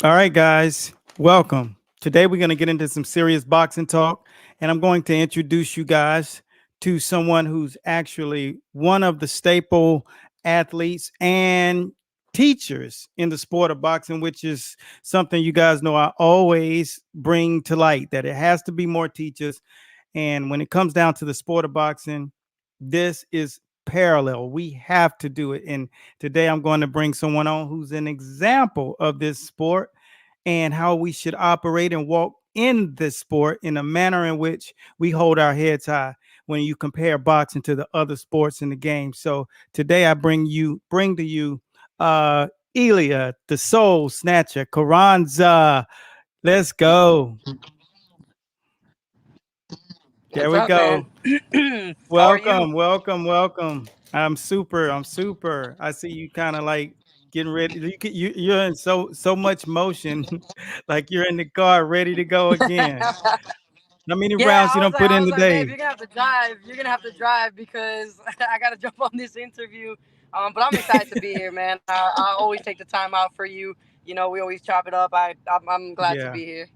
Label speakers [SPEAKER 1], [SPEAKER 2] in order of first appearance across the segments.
[SPEAKER 1] All right, guys, welcome. Today we're going to get into some serious boxing talk, and I'm going to introduce you guys to someone who's actually one of the staple athletes and teachers in the sport of boxing, which is something you guys know I always bring to light that it has to be more teachers. And when it comes down to the sport of boxing, this is parallel. We have to do it. And today I'm going to bring someone on who's an example of this sport and how we should operate and walk in this sport in a manner in which we hold our heads high when you compare boxing to the other sports in the game. So today I bring to you uh Elia, the soul snatcher, Carranza. Let's go. There
[SPEAKER 2] What's
[SPEAKER 1] we
[SPEAKER 2] up,
[SPEAKER 1] go.
[SPEAKER 2] man? How are you?
[SPEAKER 1] Welcome, welcome, welcome. I'm super. I'm super. I see you kind of like getting ready. You're in so much motion, like you're in the car ready to go again. How many
[SPEAKER 2] Yeah,
[SPEAKER 1] rounds you don't put
[SPEAKER 2] I
[SPEAKER 1] in
[SPEAKER 2] was like, babe,
[SPEAKER 1] today?
[SPEAKER 2] you're gonna have to drive. You're gonna have to drive because I gotta jump on this interview. But I'm excited to be here, man. I always take the time out for you. You know, we always chop it up. I'm glad to
[SPEAKER 1] Yeah,
[SPEAKER 2] be here.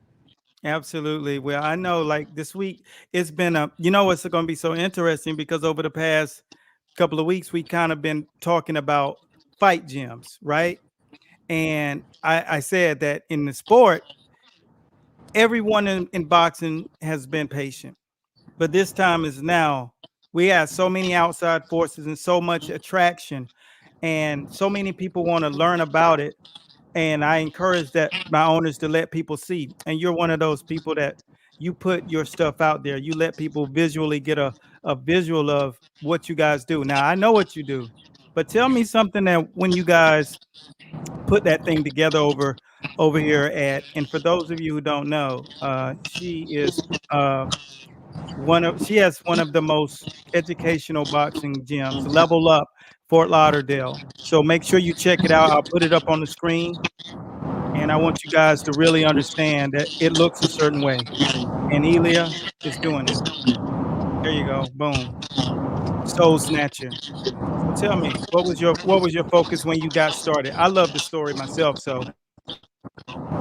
[SPEAKER 1] absolutely. Well, I know like this week it's been a. You know what's going to be so interesting because over the past couple of weeks we kind of been talking about fight gyms, right? And I said that in the sport everyone in boxing has been patient, but this time is now. We have so many outside forces and so much attraction, and so many people want to learn about it. And I encourage that my owners to let people see. And you're one of those people that you put your stuff out there. You let people visually get a visual of what you guys do. Now I know what you do, but tell me something that when you guys put that thing together over here at. And for those of you who don't know, she is she has one of the most educational boxing gyms, Level Up, Fort Lauderdale. So make sure you check it out. I'll put it up on the screen, and I want you guys to really understand that it looks a certain way. And Elia is doing it. There you go. Boom. Soul Snatcher. So tell me, what was your focus when you got started? I love the story myself, so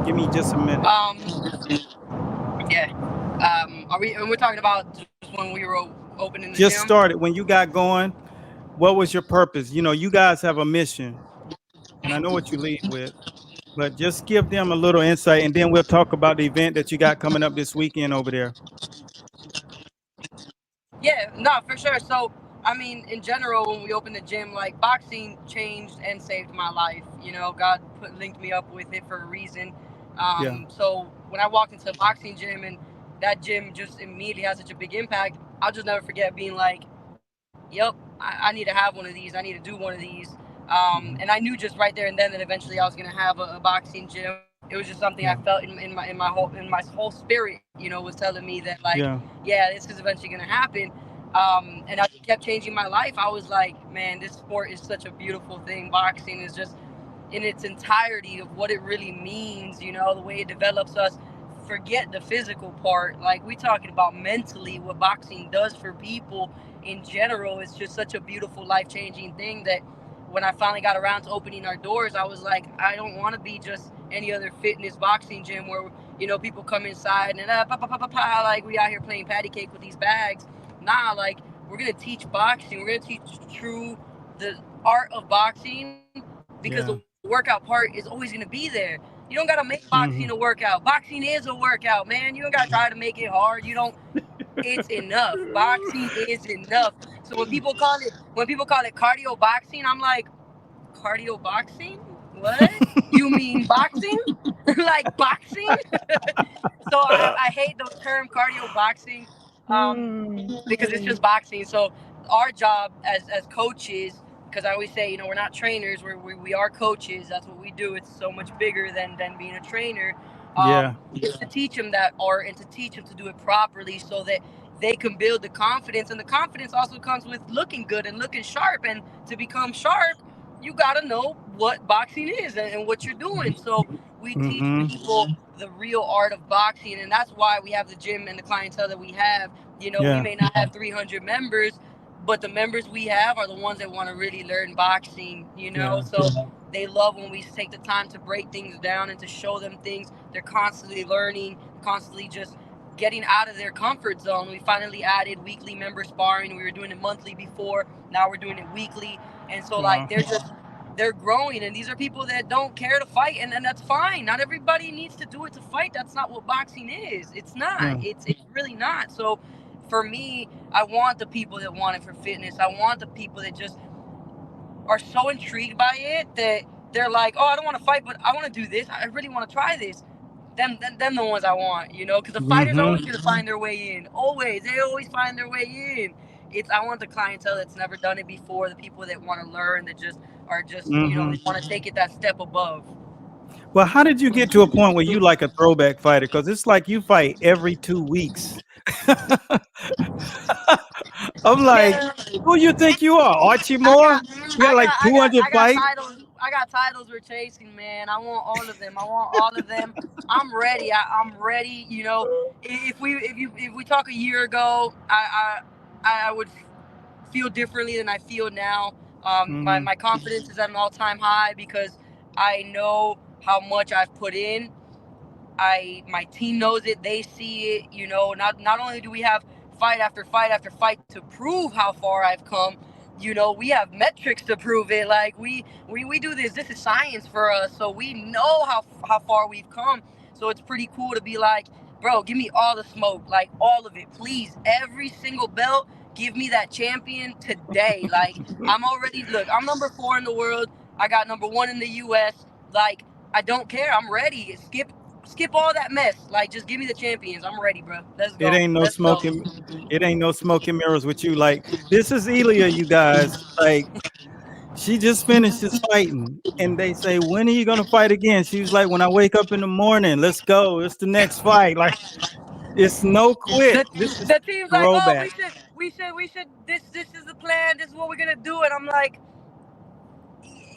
[SPEAKER 1] give me just a minute.
[SPEAKER 2] Yeah. Are we? And we're talking about just when we were opening the gym.
[SPEAKER 1] Just started when you got going. What was your purpose? You know, you guys have a mission, and I know what you lead with, but just give them a little insight, and then we'll talk about the event that you got coming up this weekend over there.
[SPEAKER 2] Yeah, no, for sure. So, I mean, in general, when we opened the gym, like boxing changed and saved my life. You know, God linked me up with it for a reason.
[SPEAKER 1] Yeah.
[SPEAKER 2] So when I walked into a boxing gym and that gym just immediately had such a big impact, I'll just never forget being like, "Yep, I need to have one of these. I need to do one of these." And I
[SPEAKER 1] Mhm.
[SPEAKER 2] knew just right there and then that eventually I was gonna have a boxing gym. It was just something I
[SPEAKER 1] Yeah.
[SPEAKER 2] felt in my whole spirit, you know, was telling me that like,
[SPEAKER 1] Yeah.
[SPEAKER 2] yeah, this is eventually gonna happen. And as it kept changing my life, I was like, man, this sport is such a beautiful thing. Boxing is just in its entirety of what it really means, you know, the way it develops us. Forget the physical part. Like we talking about mentally, what boxing does for people in general. It's just such a beautiful, life changing thing that when I finally got around to opening our doors, I was like, I don't want to be just any other fitness boxing gym where, you know, people come inside and like we out here playing patty cake with these bags. Nah, like we're gonna teach boxing. We're gonna teach true the art of boxing because the
[SPEAKER 1] Yeah.
[SPEAKER 2] workout part is always gonna be there. You don't gotta make boxing a
[SPEAKER 1] Hmm.
[SPEAKER 2] workout. Boxing is a workout, man. You don't gotta try to make it hard. You don't. It's enough. Boxing is enough. So when people call it cardio boxing, I'm like, cardio boxing? What? You mean boxing? Like boxing? So I hate the term cardio boxing, because it's just boxing. So our job as coaches, because I always say, you know, we're not trainers, we are coaches. That's what we do. It's so much bigger than being a trainer.
[SPEAKER 1] Yeah.
[SPEAKER 2] Is to teach them that art and to teach them to do it properly so that they can build the confidence. And the confidence also comes with looking good and looking sharp. And to become sharp, you got to know what boxing is and what you're doing. So we teach
[SPEAKER 1] Hmm.
[SPEAKER 2] people the real art of boxing, and that's why we have the gym and the clientele that we have. You know, we
[SPEAKER 1] Yeah.
[SPEAKER 2] may not have 300 members, but the members we have are the ones that want to really learn boxing, you know.
[SPEAKER 1] Yeah.
[SPEAKER 2] So they love when we take the time to break things down and to show them things. They're constantly learning, constantly just getting out of their comfort zone. We finally added weekly member sparring. We were doing it monthly before, now we're doing it weekly. And so like
[SPEAKER 1] Wow.
[SPEAKER 2] they're growing, and these are people that don't care to fight, and that's fine. Not everybody needs to do it to fight. That's not what boxing is. It's not.
[SPEAKER 1] Yeah.
[SPEAKER 2] It's really not. So for me, I want the people that want it for fitness. I want the people that just are so intrigued by it that they're like, oh, I don't want to fight, but I want to do this. I really want to try this. Them the ones I want, you know, because the fighters
[SPEAKER 1] Mm-hmm.
[SPEAKER 2] always gonna find their way in. Always, they always find their way in. I want the clientele that's never done it before, the people that want to learn, that just are just, you know,
[SPEAKER 1] Mm-hmm.
[SPEAKER 2] they want to take it that step above.
[SPEAKER 1] Well, how did you get to a point where you like a throwback fighter? Because it's like you fight every 2 weeks. I'm like,
[SPEAKER 2] Yeah,
[SPEAKER 1] who you think you are, Archie
[SPEAKER 2] I
[SPEAKER 1] Moore?
[SPEAKER 2] got,
[SPEAKER 1] You got like 200
[SPEAKER 2] I got
[SPEAKER 1] fights.
[SPEAKER 2] titles. I got titles we're chasing, man. I want all of them. I want all of them. I'm ready. I'm ready. You know, if we talk a year ago, I would feel differently than I feel now.
[SPEAKER 1] Mm-hmm.
[SPEAKER 2] My confidence is at an all-time high because I know how much I've put in. My team knows it. They see it. You know, not only do we have fight after fight after fight to prove how far I've come, you know, we have metrics to prove it. Like we do this. This is science for us. So we know how far we've come. So it's pretty cool to be like, bro, give me all the smoke, like all of it, please. Every single belt, give me that champion today. Like I'm already I'm number 4 in the world. I got number 1 in the U.S. Like I don't care. I'm ready. Skip all that mess. Like just give me the champions. I'm ready, bro. Let's
[SPEAKER 1] It
[SPEAKER 2] go.
[SPEAKER 1] ain't no
[SPEAKER 2] Let's go.
[SPEAKER 1] smoking. It ain't no smoking mirrors with you. Like this is Elia, you guys. Like she just finished this fighting, and they say, "When are you gonna fight again?" She's like, "When I wake up in the morning. Let's go. It's the next fight." Like it's no quit.
[SPEAKER 2] The,
[SPEAKER 1] This is
[SPEAKER 2] the team's like, oh,
[SPEAKER 1] throwback.
[SPEAKER 2] we should. This is the plan. This is what we're gonna do. And I'm like,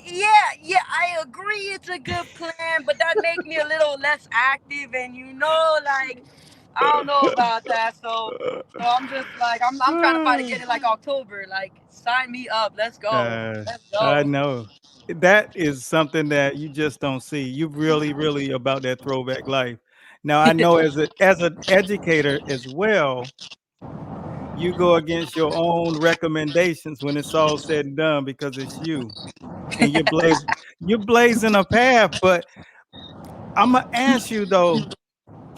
[SPEAKER 2] yeah, I agree. It's a good plan, but that make me a little less active, and you know, like I don't know about that. So I'm just like I'm trying to fight again in like October. Like sign me up. Let's go.
[SPEAKER 1] Uh,
[SPEAKER 2] Let's
[SPEAKER 1] I
[SPEAKER 2] go.
[SPEAKER 1] know. That is something that you just don't see. You really, really about that throwback life. Now I know as an educator as well, you go against your own recommendations when it's all said and done because it's you. And you're blazing a path. But I'm gonna ask you though,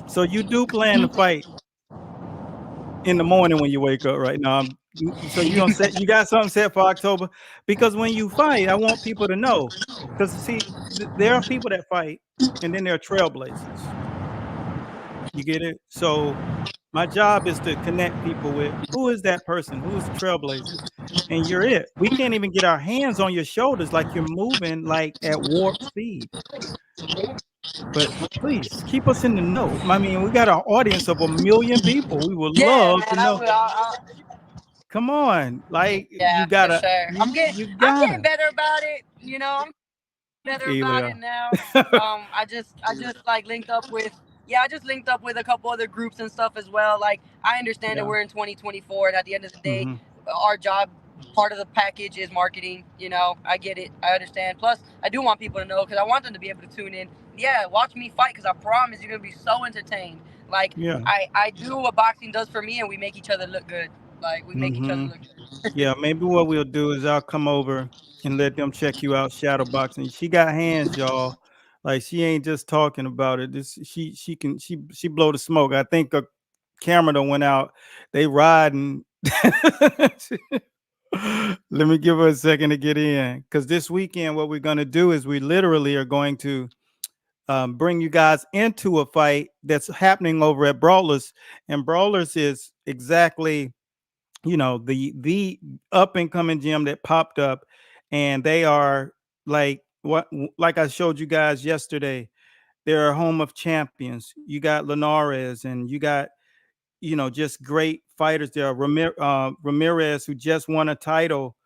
[SPEAKER 1] so you do plan to fight in the morning when you wake up right now. So you got something set for October? Because when you fight, I want people to know. Because see, there are people that fight, and then there are trailblazers. You get it? So my job is to connect people with who is that person, who is the trailblazer, and you're it. We can't even get our hands on your shoulders like you're moving like at warp speed. But please keep us in the know. I mean, we got an audience of 1 million people. We would
[SPEAKER 2] Yeah,
[SPEAKER 1] love to
[SPEAKER 2] man.
[SPEAKER 1] know. Come on, like
[SPEAKER 2] Yeah, for sure.
[SPEAKER 1] you
[SPEAKER 2] I'm
[SPEAKER 1] gotta,
[SPEAKER 2] getting better about it. You know, I'm better about it
[SPEAKER 1] Elia.
[SPEAKER 2] now. I just like linked up with I just linked up with a couple other groups and stuff as well. Like I understand that
[SPEAKER 1] Yeah.
[SPEAKER 2] we're in 2024, and at the end of the day,
[SPEAKER 1] Hmm.
[SPEAKER 2] our job, part of the package is marketing. You know, I get it. I understand. Plus, I do want people to know because I want them to be able to tune in. Yeah, watch me fight because I promise you're gonna be so entertained. Like
[SPEAKER 1] Yeah.
[SPEAKER 2] I do what boxing does for me, and we make each other look good. Like we make each other
[SPEAKER 1] Hmm.
[SPEAKER 2] look good.
[SPEAKER 1] Yeah. Maybe what we'll do is I'll come over and let them check you out shadow boxing. She got hands, y'all. Like she ain't just talking about it. This she blow the smoke. I think a camera that went out. They riding. Let me give her a second to get in. Because this weekend, what we're going to do is we literally are going to bring you guys into a fight that's happening over at Brawlerz. And Brawlerz is exactly, the up and coming gym that popped up. And they are like I showed you guys yesterday. They're a home of champions. You got Linares and you got, just great fighters there. Ramirez, who just won a title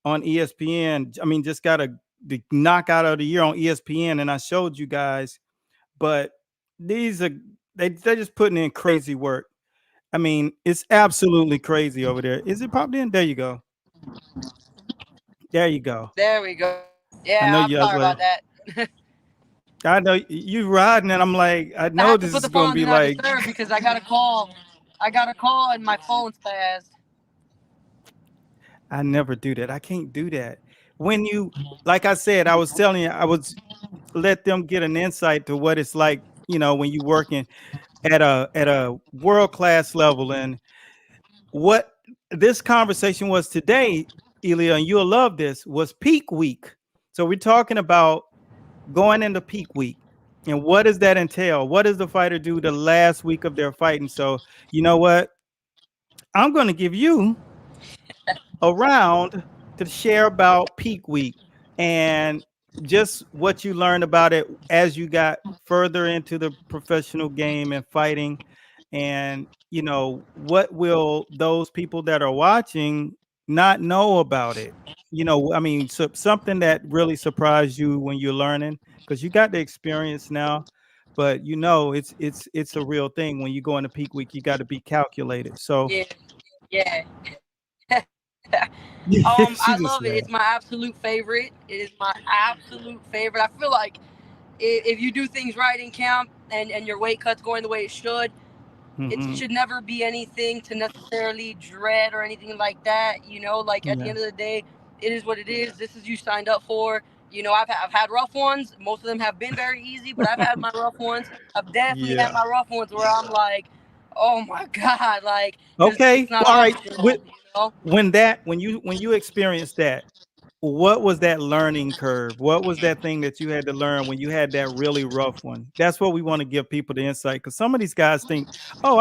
[SPEAKER 1] on ESPN. I mean, just got the knockout of the year on ESPN, and I showed you guys. But these are they're just putting in crazy work. I mean, it's absolutely crazy over there. Is it popped in? There you go. There you go.
[SPEAKER 2] There we go.
[SPEAKER 1] I know
[SPEAKER 2] Yeah, I'm
[SPEAKER 1] you. I was
[SPEAKER 2] sorry
[SPEAKER 1] like,
[SPEAKER 2] about that.
[SPEAKER 1] I know you riding, and I'm like, I
[SPEAKER 2] I
[SPEAKER 1] know
[SPEAKER 2] had to
[SPEAKER 1] this
[SPEAKER 2] put
[SPEAKER 1] is
[SPEAKER 2] the phone
[SPEAKER 1] gonna
[SPEAKER 2] on do
[SPEAKER 1] be
[SPEAKER 2] not
[SPEAKER 1] like.
[SPEAKER 2] disturb because I got a call. I got a call and my phone spazzed.
[SPEAKER 1] I never do that. I can't do that. When you, like I said, I was telling you, I was let them get an insight to what it's like, when you working at a world class level, and what this conversation was today, Elia, and you'll love this, was peak week. So we're talking about going into peak week. And what does that entail? What does the fighter do the last week of their fighting? So, you know what? I'm going to give you around to share about peak week and just what you learned about it as you got further into the professional game and fighting. And what will those people that are watching not know about it? I mean, something that really surprised you when you're learning, because you got the experience now, but it's a real thing. When you go into peak week, you got to be calculated. So
[SPEAKER 2] Yeah, yeah.
[SPEAKER 1] she
[SPEAKER 2] I
[SPEAKER 1] just
[SPEAKER 2] love it. It's
[SPEAKER 1] laughed.
[SPEAKER 2] my absolute favorite. It is my absolute favorite. I feel like if you do things right in camp and your weight cuts going the way it should, it
[SPEAKER 1] Hmm.
[SPEAKER 2] should never be anything to necessarily dread or anything like that. Like at the
[SPEAKER 1] Yeah.
[SPEAKER 2] end of the day, it is what it is. This is you signed up for. I've had rough ones. Most of them have been very easy, but I've had my rough ones. I've definitely had
[SPEAKER 1] Yeah.
[SPEAKER 2] my rough ones where I'm like, oh my God, like, because it's
[SPEAKER 1] Okay.
[SPEAKER 2] not
[SPEAKER 1] Well, all right.
[SPEAKER 2] optional, you know?
[SPEAKER 1] When you experienced that, what was that learning curve? What was that thing that you had to learn when you had that really rough one? That's what we want to give people the insight, because some of these guys think, "Oh,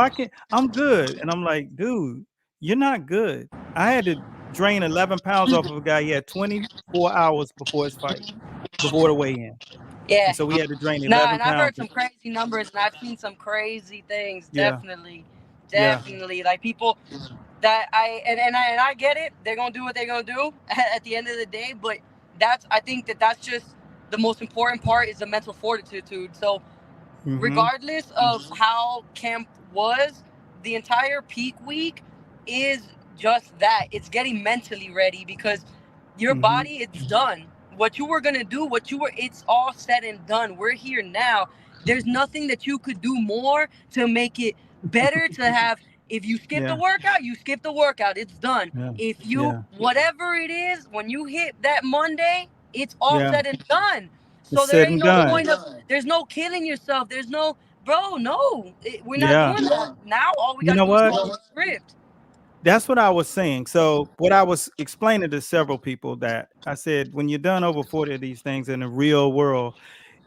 [SPEAKER 1] I'm good," and I'm like, "Dude, you're not good." I had to drain 11 pounds off of a guy. He had 24 hours before his fight, before the weigh-in, and
[SPEAKER 2] Yeah.
[SPEAKER 1] so we had to drain
[SPEAKER 2] Nah,
[SPEAKER 1] 11
[SPEAKER 2] and I've
[SPEAKER 1] pounds.
[SPEAKER 2] heard some crazy numbers and I've seen some crazy things.
[SPEAKER 1] Yeah.
[SPEAKER 2] Definitely.
[SPEAKER 1] Yeah.
[SPEAKER 2] Definitely. Like people that I get it. They're gonna do what they're gonna do at the end of the day. But I think that's just the most important part is the mental fortitude. So
[SPEAKER 1] Hmm.
[SPEAKER 2] regardless of how camp was, the entire peak week is just that. It's getting mentally ready because your
[SPEAKER 1] Hmm.
[SPEAKER 2] body, it's done. What you were gonna do, it's all said and done. We're here now. There's nothing that you could do more to make it better to have. If you skip the
[SPEAKER 1] Yeah.
[SPEAKER 2] workout, you skip the workout. It's done.
[SPEAKER 1] Yeah.
[SPEAKER 2] If you,
[SPEAKER 1] Yeah.
[SPEAKER 2] whatever it is, when you hit that Monday, it's all
[SPEAKER 1] Yeah.
[SPEAKER 2] said and done.
[SPEAKER 1] It's
[SPEAKER 2] So there
[SPEAKER 1] said
[SPEAKER 2] ain't
[SPEAKER 1] and
[SPEAKER 2] no
[SPEAKER 1] done.
[SPEAKER 2] point of, there's no killing yourself. There's no, bro, no. We're not
[SPEAKER 1] Yeah.
[SPEAKER 2] doing that. Now all we
[SPEAKER 1] You
[SPEAKER 2] got
[SPEAKER 1] know
[SPEAKER 2] to do is
[SPEAKER 1] what?
[SPEAKER 2] follow the script.
[SPEAKER 1] That's what I was saying. So what I was explaining to several people, that I said, when you're done over 40 of these things in the real world,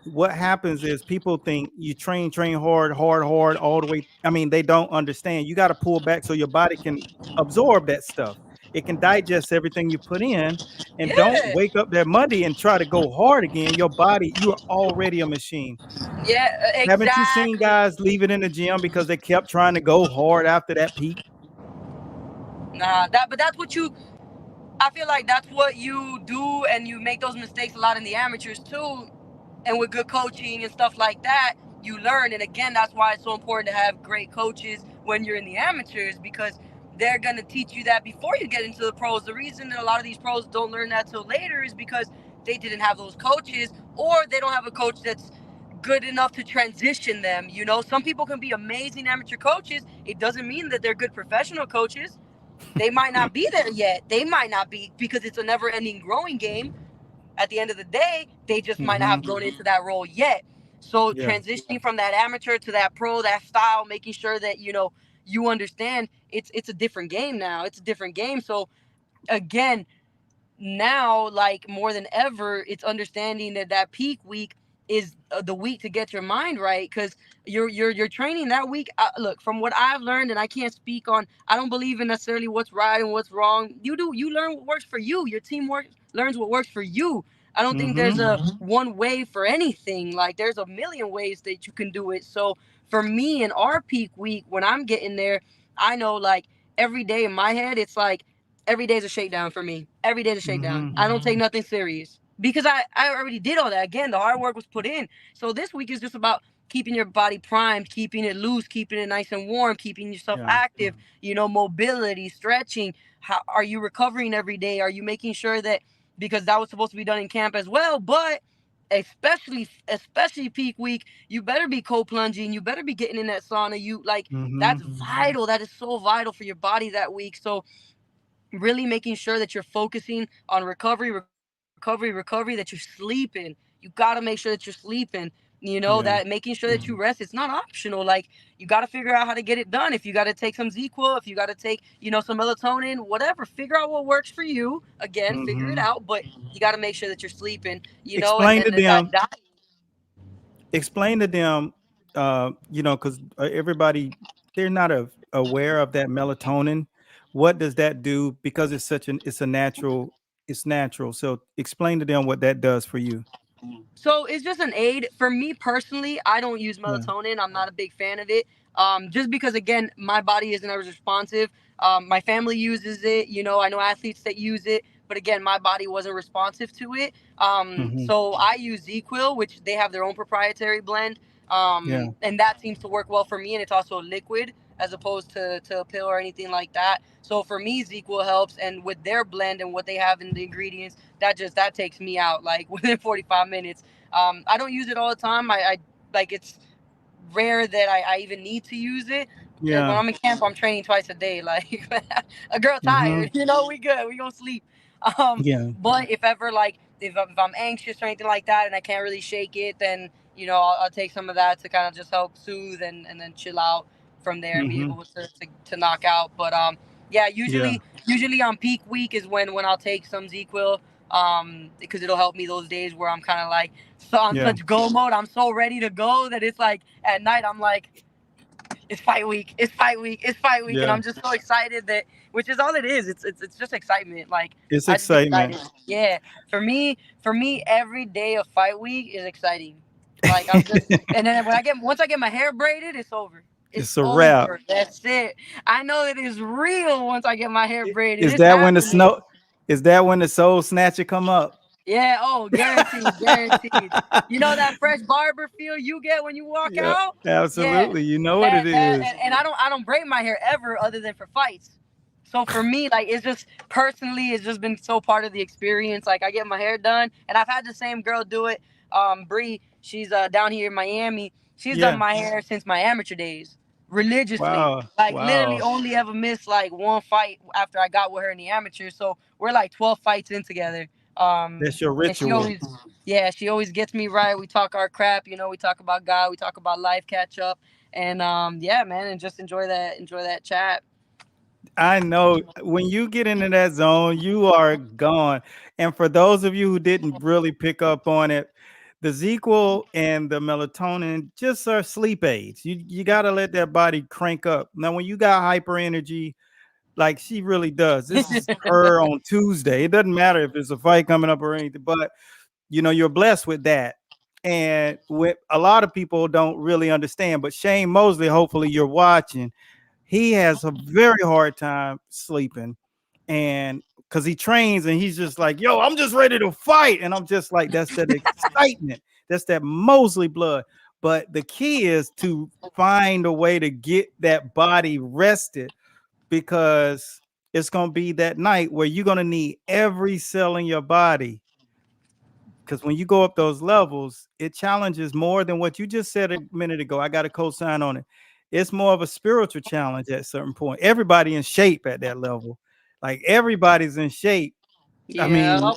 [SPEAKER 1] what happens is people think you train hard, hard, hard all the way. I mean, they don't understand. You got to pull back so your body can absorb that stuff. It can digest everything you put in, and don't
[SPEAKER 2] Yeah.
[SPEAKER 1] wake up that Monday and try to go hard again. Your body, you are already a machine.
[SPEAKER 2] Yeah,
[SPEAKER 1] Haven't you seen
[SPEAKER 2] exactly.
[SPEAKER 1] guys leave it in the gym because they kept trying to go hard after that peak?
[SPEAKER 2] Nah, but that's what you, I feel like that's what you do, and you make those mistakes a lot in the amateurs too. And with good coaching and stuff like that, you learn. And again, that's why it's so important to have great coaches when you're in the amateurs, because they're going to teach you that before you get into the pros. The reason that a lot of these pros don't learn that till later is because they didn't have those coaches, or they don't have a coach that's good enough to transition them. Some people can be amazing amateur coaches. It doesn't mean that they're good professional coaches. They might not be there yet. They might not be, because it's a never ending growing game. At the end of the day, they just might not
[SPEAKER 1] Hmm.
[SPEAKER 2] have grown into that role yet. So
[SPEAKER 1] Yeah.
[SPEAKER 2] transitioning from that amateur to that pro, that style, making sure that you understand it's a different game now. It's a different game. So again, now, like more than ever, it's understanding that peak week is the week to get your mind right, because you're training that week. Look, from what I've learned, and I can't speak on, I don't believe in necessarily what's right and what's wrong. You learn what works for you. Your team learns what works for you. I don't think there's
[SPEAKER 1] Hmm.
[SPEAKER 2] a one way for anything. Like there's a million ways that you can do it. So for me in our peak week, when I'm getting there, I know, like, every day in my head, it's like every day's a shakedown for me. Every day's a shakedown.
[SPEAKER 1] Hmm.
[SPEAKER 2] I don't take nothing serious. because I already did all that. Again, the hard work was put in. So this week is just about keeping your body primed, keeping it loose, keeping it nice and warm, keeping yourself
[SPEAKER 1] Yeah.
[SPEAKER 2] active, mobility, stretching. How are you recovering every day? Are you making sure that, because that was supposed to be done in camp as well, but especially peak week, you better be cold plunging, you better be getting in that sauna. You like
[SPEAKER 1] Mm-hmm.
[SPEAKER 2] that's vital. That is so vital for your body that week. So really making sure that you're focusing on recovery, that you're sleeping. You got to make sure that you're sleeping. That
[SPEAKER 1] Yeah.
[SPEAKER 2] making sure that you rest. It's not optional. Like, you got to figure out how to get it done. If you got to take some ZQL, if you got to take, some melatonin, whatever, figure out what works for you. Again, figure it
[SPEAKER 1] Mm-hmm.
[SPEAKER 2] out, but you got to make sure that you're sleeping, and
[SPEAKER 1] Explain
[SPEAKER 2] then
[SPEAKER 1] to
[SPEAKER 2] that
[SPEAKER 1] them.
[SPEAKER 2] diet.
[SPEAKER 1] Explain to them. Because everybody, they're not aware of that melatonin. What does that do? Because it's a natural. It's natural. So explain to them what that does for you.
[SPEAKER 2] So it's just an aid. For me personally, I don't use
[SPEAKER 1] Yeah.
[SPEAKER 2] melatonin. I'm not a big fan of it. Just because, again, my body isn't as responsive. My family uses it. I know athletes that use it, but again, my body wasn't responsive to it.
[SPEAKER 1] Mm-hmm.
[SPEAKER 2] So I use ZQL, which they have their own proprietary blend.
[SPEAKER 1] Yeah.
[SPEAKER 2] And that seems to work well for me. And it's also a liquid as opposed to a pill or anything like that. So for me, ZQL helps. And with their blend and what they have in the ingredients, that takes me out like within 45 minutes. I don't use it all the time. I like, it's rare that I even need to use it. When
[SPEAKER 1] Yeah.
[SPEAKER 2] I'm in camp, I'm training twice a day. Like, a girl
[SPEAKER 1] Mm-hmm.
[SPEAKER 2] tired, we good. We gonna sleep.
[SPEAKER 1] Yeah.
[SPEAKER 2] But if ever, like, if I'm anxious or anything like that and I can't really shake it, then I'll take some of that to kind of just help soothe and then chill out from there and be
[SPEAKER 1] Mm-hmm.
[SPEAKER 2] able to knock out. But yeah,
[SPEAKER 1] Yeah.
[SPEAKER 2] usually on peak week is when I'll take some ZQL, because it'll help me those days where I'm kind of like so on
[SPEAKER 1] Yeah.
[SPEAKER 2] such go mode. I'm so ready to go that it's like at night I'm like, it's fight week, it's fight week, it's fight week, and
[SPEAKER 1] Yeah.
[SPEAKER 2] I'm just so excited that, which is all it is. It's just excitement. Like,
[SPEAKER 1] It's
[SPEAKER 2] I just get
[SPEAKER 1] excitement.
[SPEAKER 2] excited. Yeah, for me, every day of fight week is exciting. Like, I'm just, and then once I get my hair braided, it's over. It's
[SPEAKER 1] It's a wrap.
[SPEAKER 2] over. That's it. I know it is real once I get my hair braided.
[SPEAKER 1] Is
[SPEAKER 2] It's
[SPEAKER 1] that when the
[SPEAKER 2] happening.
[SPEAKER 1] snow? Is that when the soul snatcher come up?
[SPEAKER 2] Yeah, oh, guaranteed, guaranteed. That fresh barber feel you get when you walk
[SPEAKER 1] Yeah,
[SPEAKER 2] out? Yeah.
[SPEAKER 1] absolutely. You know what it
[SPEAKER 2] And,
[SPEAKER 1] is.
[SPEAKER 2] and I don't braid my hair ever other than for fights. So for me, like, it's just personally, it's just been so part of the experience. Like, I get my hair done, and I've had the same girl do it. Bree, she's down here in Miami. She's done
[SPEAKER 1] Yeah.
[SPEAKER 2] my hair since my amateur days, religiously.
[SPEAKER 1] Wow.
[SPEAKER 2] Like, literally
[SPEAKER 1] Wow.
[SPEAKER 2] only ever missed like one fight after I got with her in the amateur. So we're like 12 fights in together.
[SPEAKER 1] That's your
[SPEAKER 2] And she
[SPEAKER 1] ritual.
[SPEAKER 2] always, yeah, she always gets me right. We talk our crap, we talk about God, we talk about life, catch up, and yeah, man, and just enjoy that chat.
[SPEAKER 1] I know when you get into that zone, you are gone. And for those of you who didn't really pick up on it, the ZQL and the melatonin just are sleep aids. You got to let that body crank up. Now, when you got hyper energy, like she really does, this is her on Tuesday. It doesn't matter if it's a fight coming up or anything, but you're blessed with that. And with a lot of people don't really understand, but Shane Mosley, hopefully you're watching, he has a very hard time sleeping. And because he trains and he's just like, yo, I'm just ready to fight. And I'm just like, that's that excitement. That's that Mosley blood. But the key is to find a way to get that body rested, because it's going to be that night where you're going to need every cell in your body, because when you go up those levels, it challenges more than what you just said a minute ago. I got a co-sign on it. It's more of a spiritual challenge at a certain point. Everybody in shape at that level. Like everybody's in shape. I
[SPEAKER 2] Yeah.
[SPEAKER 1] mean,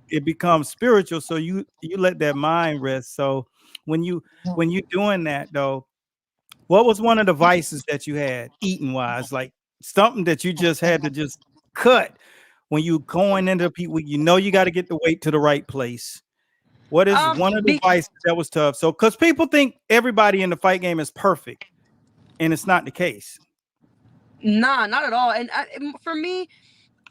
[SPEAKER 1] it becomes spiritual. So you let that mind rest. So when you doing that though, what was one of the vices that you had eating wise? Like something that you just had to just cut when you going into people, you got to get the weight to the right place. What is one of the
[SPEAKER 2] Be
[SPEAKER 1] vices that was tough? So, because people think everybody in the fight game is perfect, and it's not the case.
[SPEAKER 2] Nah, not at all. And for me,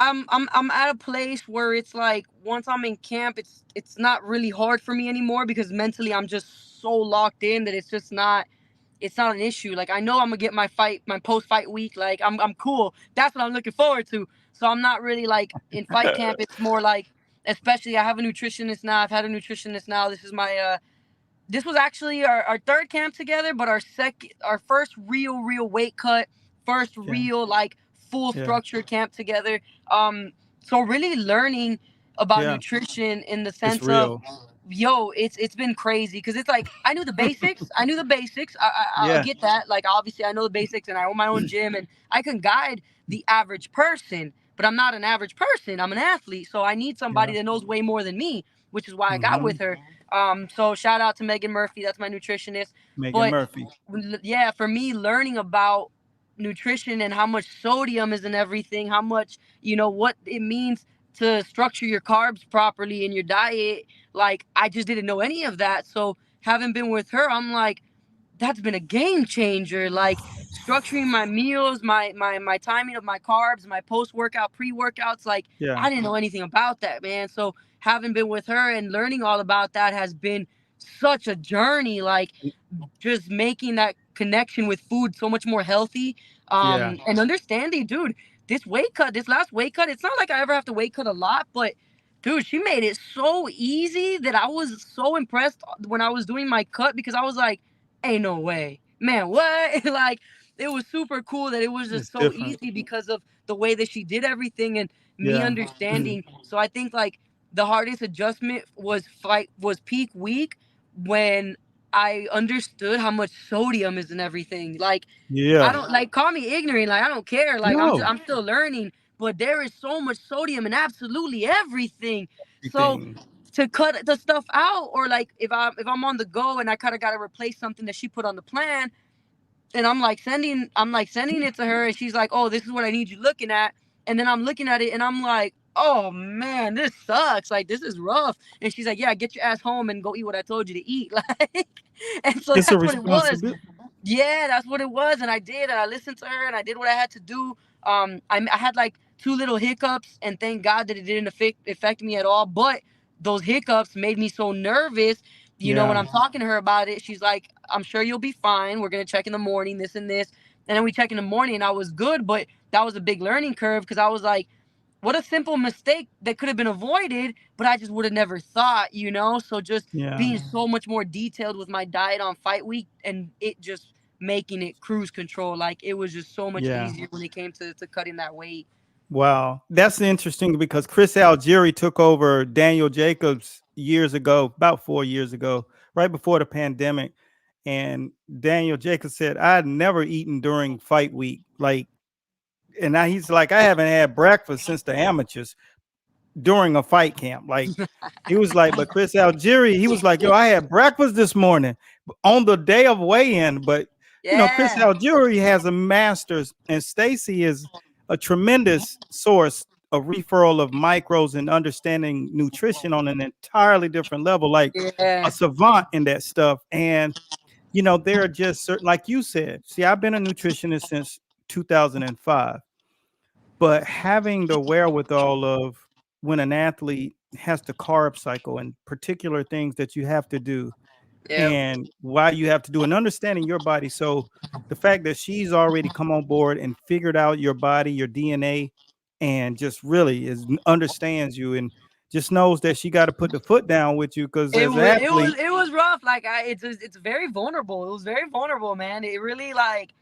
[SPEAKER 2] I'm at a place where it's like once I'm in camp, it's not really hard for me anymore because mentally I'm just so locked in that it's not an issue. Like, I know I'm gonna get my post fight week. Like, I'm cool. That's what I'm looking forward to. So I'm not really like in fight camp. It's more like, especially I have a nutritionist now. I've had a nutritionist now. This is my this was actually our third camp together, but our first real weight cut, first
[SPEAKER 1] Yeah.
[SPEAKER 2] real like full
[SPEAKER 1] Yeah.
[SPEAKER 2] structured camp together. So really learning about
[SPEAKER 1] Yeah.
[SPEAKER 2] nutrition in the
[SPEAKER 1] It's
[SPEAKER 2] sense of,
[SPEAKER 1] real.
[SPEAKER 2] yo, it's been crazy because it's like I knew the basics. I knew the basics. I'll
[SPEAKER 1] Yeah.
[SPEAKER 2] get that. Like obviously I know the basics, and I own my own gym, and I can guide the average person. But I'm not an average person. I'm an athlete, so I need somebody
[SPEAKER 1] Yeah.
[SPEAKER 2] that knows way more than me, which is why I got
[SPEAKER 1] Mm-hmm.
[SPEAKER 2] with her. So shout out to Megan Murphy. That's my nutritionist.
[SPEAKER 1] Megan
[SPEAKER 2] But
[SPEAKER 1] Murphy.
[SPEAKER 2] yeah, for me, learning about nutrition and how much sodium is in everything, how much, what it means to structure your carbs properly in your diet. Like, I just didn't know any of that. So having been with her, I'm like, that's been a game changer. Like structuring my meals, my timing of my carbs, my post workout, pre workouts. Like
[SPEAKER 1] Yeah.
[SPEAKER 2] I didn't know anything about that, man. So having been with her and learning all about that has been such a journey. Like just making that connection with food so much more healthy.
[SPEAKER 1] Yeah.
[SPEAKER 2] And understanding, dude, this last weight cut, it's not like I ever have to weight cut a lot, but dude, she made it so easy that I was so impressed when I was doing my cut because I was like, ain't no way, man, what? Like, it was super cool that it was
[SPEAKER 1] It's
[SPEAKER 2] just so
[SPEAKER 1] different.
[SPEAKER 2] easy because of the way that she did everything and me
[SPEAKER 1] Yeah.
[SPEAKER 2] understanding. So I think like the hardest adjustment was peak week when I understood how much sodium is in everything. Like, I
[SPEAKER 1] Yeah.
[SPEAKER 2] don't like call me ignorant. Like I don't care. Like
[SPEAKER 1] No.
[SPEAKER 2] I'm still learning. But there is so much sodium in absolutely everything. So
[SPEAKER 1] Everything.
[SPEAKER 2] to cut the stuff out, or like if I'm on the go and I kind of got to replace something that she put on the plan, and I'm like sending it to her, and she's like, "Oh, this is what I need you looking at," and then I'm looking at it, and I'm like, "Oh man, this sucks. Like this is rough." And she's like, "Yeah, get your ass home and go eat what I told you to eat." Like, and so
[SPEAKER 1] It's a
[SPEAKER 2] that's what it was.
[SPEAKER 1] responsibility.
[SPEAKER 2] Yeah, that's what it was, and I did, and I listened to her, and I did what I had to do. I had like two little hiccups, and thank God that it didn't affect me at all. But those hiccups made me so nervous. When
[SPEAKER 1] Yeah.
[SPEAKER 2] I'm talking to her about it, she's like, "I'm sure you'll be fine. We're gonna check in the morning, this and this." And then we check in the morning, and I was good, but that was a big learning curve because I was like, what a simple mistake that could have been avoided, but I just would have never thought. So just
[SPEAKER 1] Yeah.
[SPEAKER 2] being so much more detailed with my diet on fight week and it just making it cruise control. Like it was just so much
[SPEAKER 1] Yeah.
[SPEAKER 2] easier when it came to cutting that weight.
[SPEAKER 1] Wow. That's interesting because Chris Algieri took over Daniel Jacobs years ago, about 4 years ago, right before the pandemic. And Daniel Jacobs said, I'd never eaten during fight week. Like, and now he's like, I haven't had breakfast since the amateurs during a fight camp. Like, he was like, but Chris Algieri, he was like, yo, I had breakfast this morning on the day of weigh-in. But Chris
[SPEAKER 2] Yeah.
[SPEAKER 1] Algieri has a master's, and Stacy is a tremendous source of referral of micros and understanding nutrition on an entirely different level, like a
[SPEAKER 2] Yeah.
[SPEAKER 1] savant in that stuff. And there are just certain, like you said, see, I've been a nutritionist since 2005, but having the wherewithal of when an athlete has to carb cycle and particular things that you have to do
[SPEAKER 2] Yeah.
[SPEAKER 1] and why you have to do and understanding your body. So the fact that she's already come on board and figured out your body, your DNA, and just really understands you and just knows that she got to put the foot down with you because
[SPEAKER 2] It
[SPEAKER 1] as an
[SPEAKER 2] was it was
[SPEAKER 1] athlete,
[SPEAKER 2] it was rough. Like it's very vulnerable. It was very vulnerable, man. It really like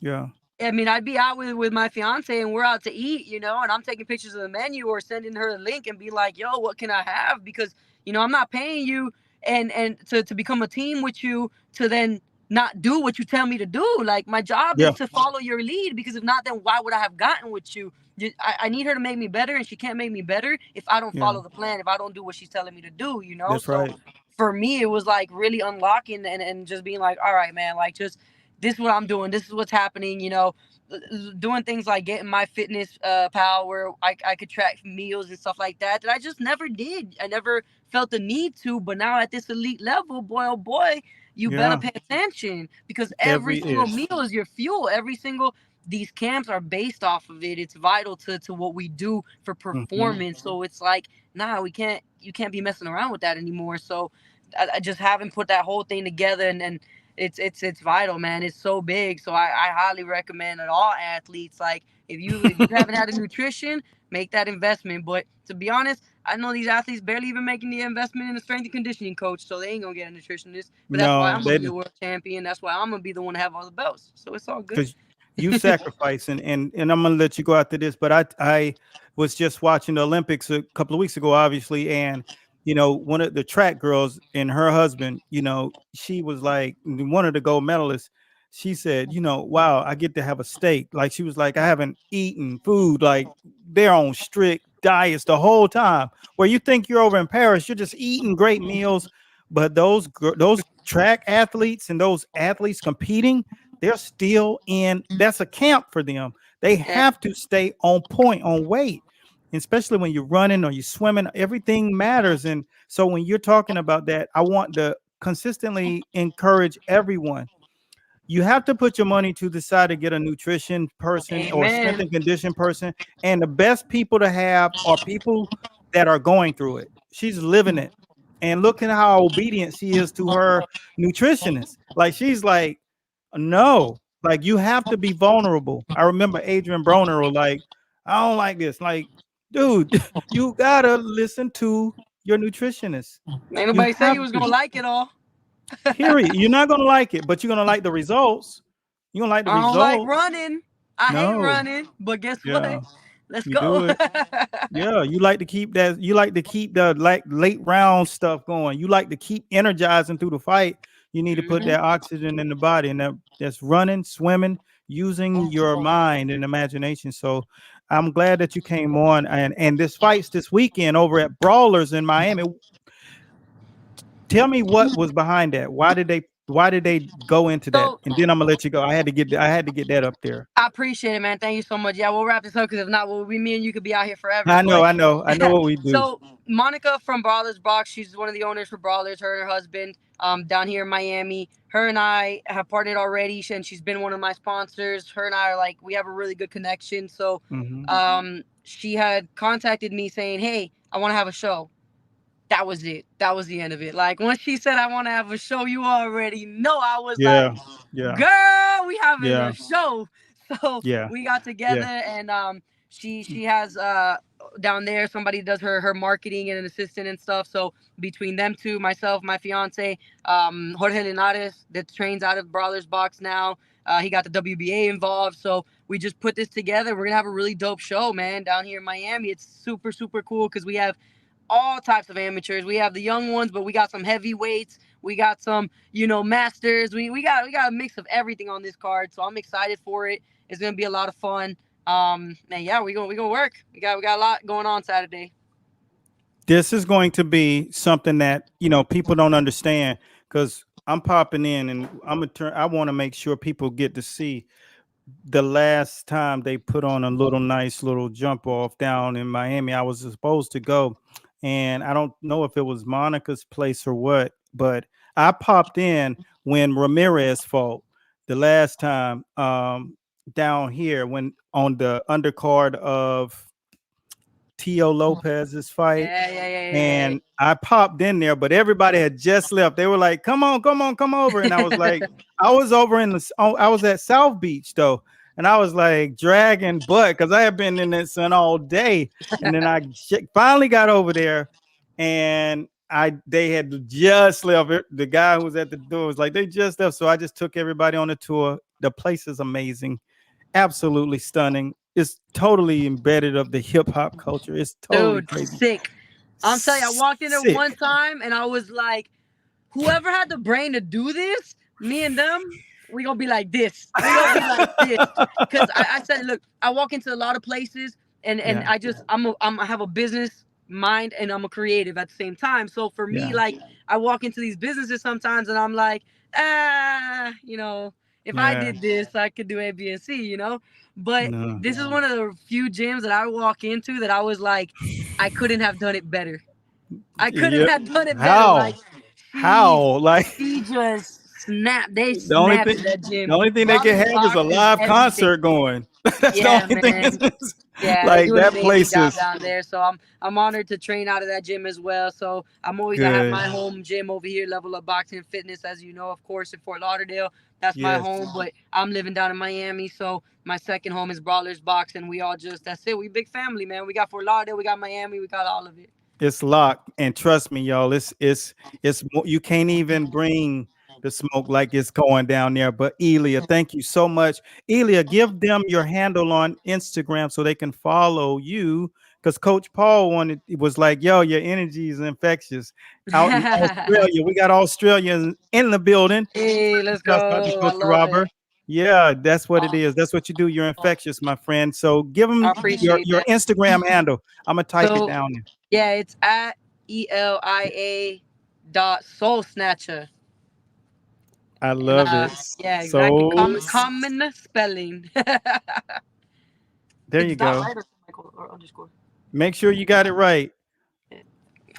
[SPEAKER 1] yeah,
[SPEAKER 2] I mean, I'd be out with my fiance and we're out to eat, and I'm taking pictures of the menu or sending her the link and be like, yo, what can I have? Because, I'm not paying you and to become a team with you to then not do what you tell me to do. Like my job
[SPEAKER 1] yeah,
[SPEAKER 2] is to follow your lead because if not, then why would I have gotten with you? I need her to make me better and she can't make me better if I don't
[SPEAKER 1] yeah,
[SPEAKER 2] follow the plan, if I don't do what she's telling me to do.
[SPEAKER 1] that's
[SPEAKER 2] So
[SPEAKER 1] right.
[SPEAKER 2] for me, it was like really unlocking and just being like, all right, man, like just this is what I'm doing. This is what's happening. Doing things like getting my fitness pal where I could track meals and stuff like that I just never did. I never felt the need to. But now at this elite level, boy, oh boy, you better
[SPEAKER 1] Yeah,
[SPEAKER 2] pay attention because every
[SPEAKER 1] every
[SPEAKER 2] single
[SPEAKER 1] ish.
[SPEAKER 2] meal is your fuel. These camps are based off of it. It's vital to what we do for
[SPEAKER 1] Hmm.
[SPEAKER 2] performance. So it's like, nah, you can't be messing around with that anymore. So I just haven't put that whole thing together and it's vital, man. It's so big. So I highly recommend that all athletes, like if you haven't had a nutrition, make that investment. But to be honest, I know these athletes barely even making the investment in a strength and conditioning coach, so they ain't gonna get a nutritionist. But that's why
[SPEAKER 1] No,
[SPEAKER 2] I'm gonna be a world champion. That's why I'm gonna be the one to have all the belts. So it's all good.
[SPEAKER 1] because you sacrifice, and I'm gonna let you go after this, but I was just watching the Olympics a couple of weeks ago, obviously, and one of the track girls and her husband, she was like one of the gold medalists. She said, wow, I get to have a steak. Like she was like, I haven't eaten food, like they're on strict diets the whole time. Where you think you're over in Paris, you're just eating great meals, but those track athletes and those athletes competing, they're still in. That's a camp for them. They have to stay on point on weight, especially when you're running or you're swimming. Everything matters. And so when you're talking about that, I want to consistently encourage everyone. You have to put your money to the side to get a nutrition person or strength and condition person. And the best people to have are people that are going through it. She's living it. And look at how obedient she is to her nutritionist. Like she's like, no, like you have to be vulnerable. I remember Adrian Broner was like, I don't like this. Like, dude, you gotta listen to your nutritionist.
[SPEAKER 2] Ain't nobody say you was gonna like it all.
[SPEAKER 1] Period. You're not gonna like it, but you're gonna like the results. You're gonna like the results.
[SPEAKER 2] I don't like running. I hate running, but guess what? Let's go.
[SPEAKER 1] Yeah, you like to keep that. You like to keep the late round stuff going. You like to keep energizing through the fight. You need to put that oxygen in the body, and that's running, swimming, using your mind and imagination. So I'm glad that you came on, and this fight's this weekend over at Brawlerz in Miami. Tell me what was behind that. Why did they go into that? And then I'm gonna let you go. I had to get that up there.
[SPEAKER 2] I appreciate it, man. Thank you so much. Yeah, we'll wrap this up because if not, me and you could be out here forever.
[SPEAKER 1] I know what we do.
[SPEAKER 2] So Monica from Brawlerz Box, she's one of the owners for Brawlerz. Her and her husband, down here in Miami. Her and I have partnered already, and she's been one of my sponsors. Her and I are we have a really good connection. So, she had contacted me saying, "Hey, I want to have a show." That was it. That was the end of it. Like once she said, "I want to have a show," you already know I was like, "Girl, we having a show." So we got together, and she has down there somebody does her marketing and an assistant and stuff. So between them two, myself, my fiance, Jorge Linares, that trains out of Brawlerz Box now. He got the WBA involved. So we just put this together. We're gonna have a really dope show, man, down here in Miami. It's super, super cool because we have all types of amateurs. We have the young ones, but we got some heavyweights. We got some, masters. We got a mix of everything on this card. So I'm excited for it. It's gonna be a lot of fun. And yeah, we gonna work. We got a lot going on Saturday.
[SPEAKER 1] This is going to be something that people don't understand, because I'm popping in and I want to make sure people get to see the last time they put on a nice little jump off down in Miami. I was supposed to go, and I don't know if it was Monica's place or what, but I popped in when Ramirez fought the last time down here, when on the undercard of Tio Lopez's fight. And I popped in there, but everybody had just left. They were like, come on, come over. And I was like, I was over I was at South Beach though. And I was like dragging butt because I had been in that sun all day. And then I finally got over there, and they had just left. The guy who was at the door was like, they just left. So I just took everybody on the tour. The place is amazing. Absolutely stunning. It's totally embedded of the hip hop culture. It's totally crazy.
[SPEAKER 2] Sick. I'm telling you, I walked in there one time and I was like, whoever had the brain to do this, me and them, we gonna be like this. We gonna be like this. Because I said, look, I walk into a lot of places and I have a business mind and I'm a creative at the same time. So for me, like I walk into these businesses sometimes and I'm like, if I did this, I could do A, B, and C, But this is one of the few gyms that I walk into that I was like, I couldn't have done it better. I couldn't have done it better.
[SPEAKER 1] How? Like
[SPEAKER 2] he just snapped. They snapped that gym.
[SPEAKER 1] The only thing they can have is a live concert going. That's the only thing.
[SPEAKER 2] Yeah, they
[SPEAKER 1] Like
[SPEAKER 2] do an
[SPEAKER 1] that
[SPEAKER 2] amazing
[SPEAKER 1] place
[SPEAKER 2] job
[SPEAKER 1] is
[SPEAKER 2] down there. So I'm honored to train out of that gym as well. So I have
[SPEAKER 1] good.
[SPEAKER 2] my home gym over here, Level Up Boxing and Fitness, as you know, of course, in Fort Lauderdale. That's my
[SPEAKER 1] Yes,
[SPEAKER 2] home, but I'm living down in Miami. So my second home is Brawlerz Boxing. We all just that's it. We big family, man. We got Fort Lauderdale, we got Miami, we got all of it.
[SPEAKER 1] it's locked. And trust me, y'all, you can't even bring the smoke like it's going down there. But Elia, thank you so much. Elia, give them your handle on Instagram so they can follow you. Because Coach Paul was like, yo, your energy is infectious. Out in Australia, we got Australians in the building.
[SPEAKER 2] Hey, let's
[SPEAKER 1] Shouts out to
[SPEAKER 2] go. I
[SPEAKER 1] Coach
[SPEAKER 2] love it.
[SPEAKER 1] Robert. Yeah, that's what it is. That's what you do. You're infectious, my friend. So give
[SPEAKER 2] I
[SPEAKER 1] them
[SPEAKER 2] appreciate
[SPEAKER 1] your
[SPEAKER 2] that.
[SPEAKER 1] Instagram handle. I'm gonna type it
[SPEAKER 2] So
[SPEAKER 1] down there.
[SPEAKER 2] yeah, it's at ELIA dot soul snatcher.
[SPEAKER 1] I
[SPEAKER 2] And
[SPEAKER 1] love it.
[SPEAKER 2] yeah, exactly.
[SPEAKER 1] So
[SPEAKER 2] Common spelling.
[SPEAKER 1] there
[SPEAKER 2] It's
[SPEAKER 1] you
[SPEAKER 2] dot
[SPEAKER 1] go.
[SPEAKER 2] right or semicolon or underscore?
[SPEAKER 1] Make sure you got it right.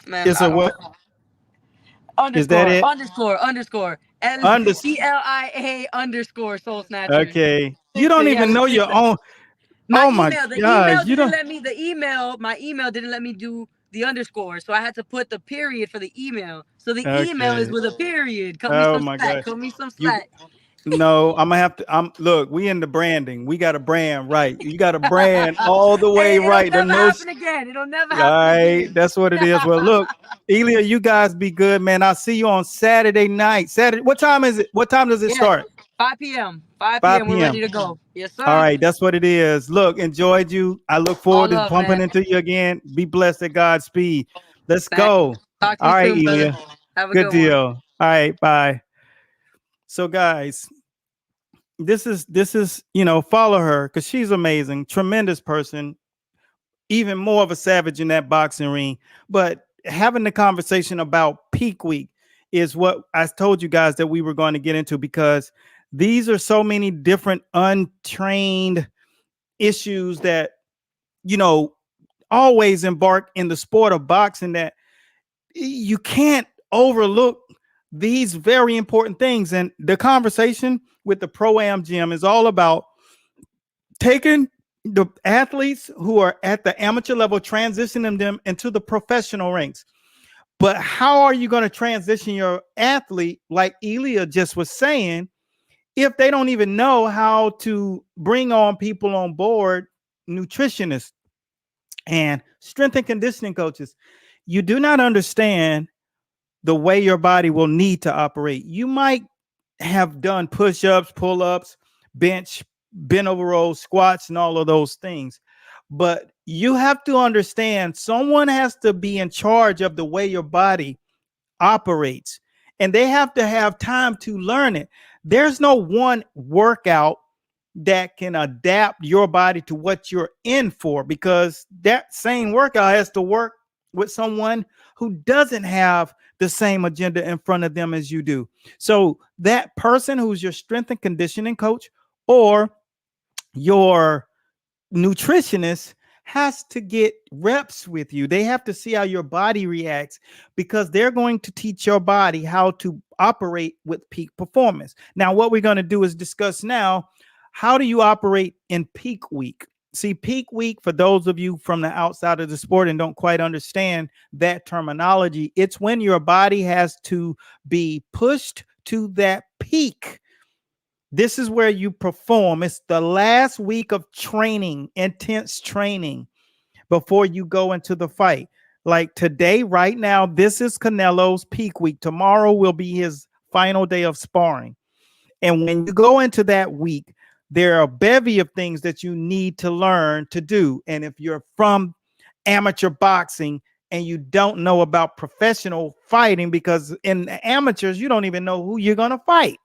[SPEAKER 2] Man,
[SPEAKER 1] It's
[SPEAKER 2] I
[SPEAKER 1] a
[SPEAKER 2] don't
[SPEAKER 1] what?
[SPEAKER 2] know.
[SPEAKER 1] Is that
[SPEAKER 2] Underscore,
[SPEAKER 1] it?
[SPEAKER 2] underscore, underscore.
[SPEAKER 1] Under
[SPEAKER 2] ELIA underscore soul snatcher.
[SPEAKER 1] okay. You
[SPEAKER 2] Fix
[SPEAKER 1] don't
[SPEAKER 2] it. Yeah,
[SPEAKER 1] even
[SPEAKER 2] let's
[SPEAKER 1] know
[SPEAKER 2] fix
[SPEAKER 1] your
[SPEAKER 2] it.
[SPEAKER 1] own.
[SPEAKER 2] My
[SPEAKER 1] Oh my
[SPEAKER 2] email, the
[SPEAKER 1] gosh.
[SPEAKER 2] email
[SPEAKER 1] You
[SPEAKER 2] didn't
[SPEAKER 1] don't
[SPEAKER 2] let me, my email didn't let me do the underscore. So I had to put the period for the email. So the email is
[SPEAKER 1] okay.
[SPEAKER 2] with a period. Cut me
[SPEAKER 1] Oh
[SPEAKER 2] some
[SPEAKER 1] my
[SPEAKER 2] slack.
[SPEAKER 1] gosh.
[SPEAKER 2] Cut me some
[SPEAKER 1] You
[SPEAKER 2] slack.
[SPEAKER 1] no, I'm gonna have to. Look, we in the branding. We got a brand right. You got a brand all the way
[SPEAKER 2] It'll
[SPEAKER 1] right. The
[SPEAKER 2] never
[SPEAKER 1] no.
[SPEAKER 2] happen again. It'll never
[SPEAKER 1] All
[SPEAKER 2] happen
[SPEAKER 1] right,
[SPEAKER 2] again.
[SPEAKER 1] that's what it is. Well, look, Elia, you guys be good, man. I'll see you on Saturday night. Saturday, what time is it? What time does it
[SPEAKER 2] Yeah,
[SPEAKER 1] start?
[SPEAKER 2] 5 p.m. 5 p.m. We're
[SPEAKER 1] 5 p.m.
[SPEAKER 2] ready to go. Yes,
[SPEAKER 1] All
[SPEAKER 2] sir.
[SPEAKER 1] right, that's what it is. Look, enjoyed you. I look
[SPEAKER 2] All
[SPEAKER 1] forward to
[SPEAKER 2] love,
[SPEAKER 1] bumping
[SPEAKER 2] man.
[SPEAKER 1] into you again. Be blessed at Godspeed. Let's
[SPEAKER 2] Thanks.
[SPEAKER 1] go.
[SPEAKER 2] Talk to
[SPEAKER 1] All
[SPEAKER 2] you
[SPEAKER 1] right,
[SPEAKER 2] soon, brother.
[SPEAKER 1] Elia.
[SPEAKER 2] Have a
[SPEAKER 1] Good
[SPEAKER 2] good one.
[SPEAKER 1] deal. All right, bye. So, guys, this is follow her because she's amazing, tremendous person, even more of a savage in that boxing ring. But having the conversation about peak week is what I told you guys that we were going to get into, because these are so many different untrained issues that, you know, always embark in the sport of boxing, that you can't overlook these very important things. And the conversation with the Pro-Am gym is all about taking the athletes who are at the amateur level, transitioning them into the professional ranks. But how are you going to transition your athlete, like Elia just was saying, if they don't even know how to bring on people on board, nutritionists and strength and conditioning coaches? You do not understand the way your body will need to operate. You might have done push-ups, pull-ups, bench, bent over rows, squats, and all of those things. But you have to understand someone has to be in charge of the way your body operates, and they have to have time to learn it. There's no one workout that can adapt your body to what you're in for, because that same workout has to work with someone who doesn't have the same agenda in front of them as you do. So that person who's your strength and conditioning coach or your nutritionist has to get reps with you. They have to see how your body reacts, because they're going to teach your body how to operate with peak performance. Now, what we're going to do is discuss now, how do you operate in peak week? See, peak week, for those of you from the outside of the sport and don't quite understand that terminology, it's when your body has to be pushed to that peak. This is where you perform. It's the last week of training, intense training, before you go into the fight. Like today, right now, this is Canelo's peak week. Tomorrow will be his final day of sparring. And when you go into that week, there are a bevy of things that you need to learn to do. And if you're from amateur boxing and you don't know about professional fighting, because in the amateurs, you don't even know who you're going to fight.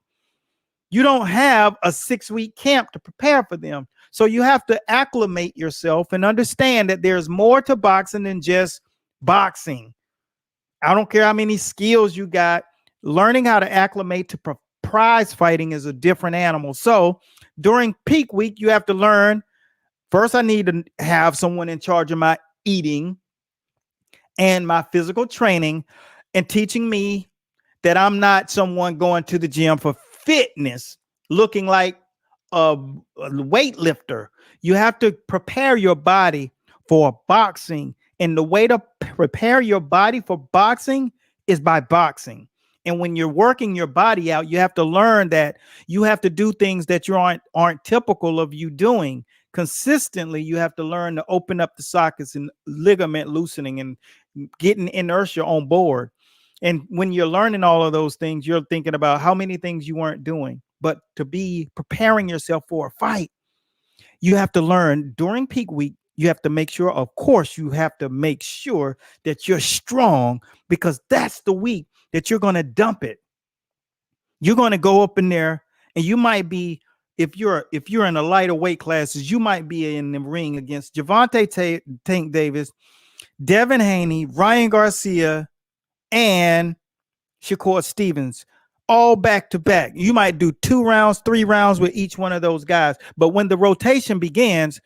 [SPEAKER 1] You don't have a 6-week camp to prepare for them. So you have to acclimate yourself and understand that there's more to boxing than just boxing. I don't care how many skills you got. Learning how to acclimate to prize fighting is a different animal. So during peak week, you have to learn. First, I need to have someone in charge of my eating and my physical training, and teaching me that I'm not someone going to the gym for fitness, looking like a weightlifter. You have to prepare your body for boxing. And the way to prepare your body for boxing is by boxing. And when you're working your body out, you have to learn that you have to do things that you aren't typical of you doing consistently. You have to learn to open up the sockets and ligament loosening and getting inertia on board. And when you're learning all of those things, you're thinking about how many things you weren't doing. But to be preparing yourself for a fight, you have to learn during peak week. You have to make sure, of course, you have to make sure that you're strong, because that's the week that you're going to dump it. You're going to go up in there, and you might be, if you're in the lighter weight classes, you might be in the ring against Javante Tank Davis, Devin Haney, Ryan Garcia, and Shakur Stevens, all back to back. You might do 2 rounds, 3 rounds with each one of those guys. But when the rotation begins,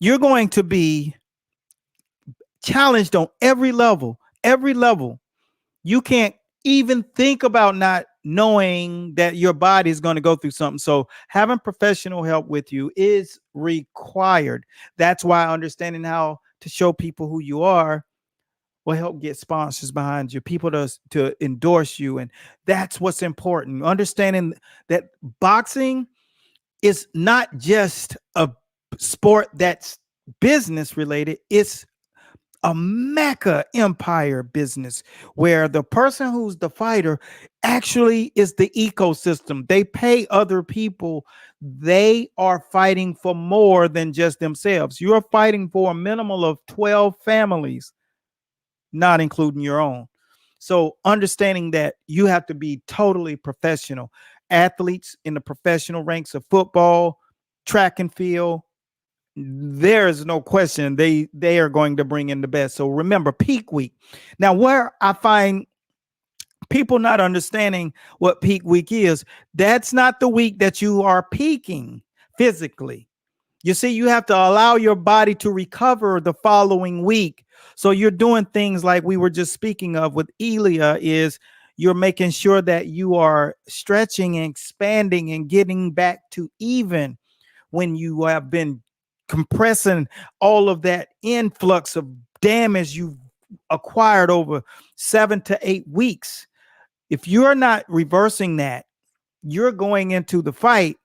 [SPEAKER 1] you're going to be challenged on every level, every level. You can't even think about not knowing that your body is going to go through something. So having professional help with you is required. That's why understanding how to show people who you are will help get sponsors behind you, people to endorse you. And that's what's important. Understanding that boxing is not just a sport that's business related. It's a mecca empire business where the person who's the fighter actually is the ecosystem. They pay other people. They are fighting for more than just themselves. You're fighting for a minimum of 12 families, not including your own. So understanding that you have to be totally professional. Athletes in the professional ranks of football, track and field, there is no question they are going to bring in the best. So remember, peak week. Now, where I find people not understanding what peak week is, that's not the week that you are peaking physically. You see, you have to allow your body to recover the following week. So you're doing things like we were just speaking of with Elia, is you're making sure that you are stretching and expanding and getting back to even when you have been compressing all of that influx of damage you've acquired over 7 to 8 weeks. If you're not reversing that, you're going into the fight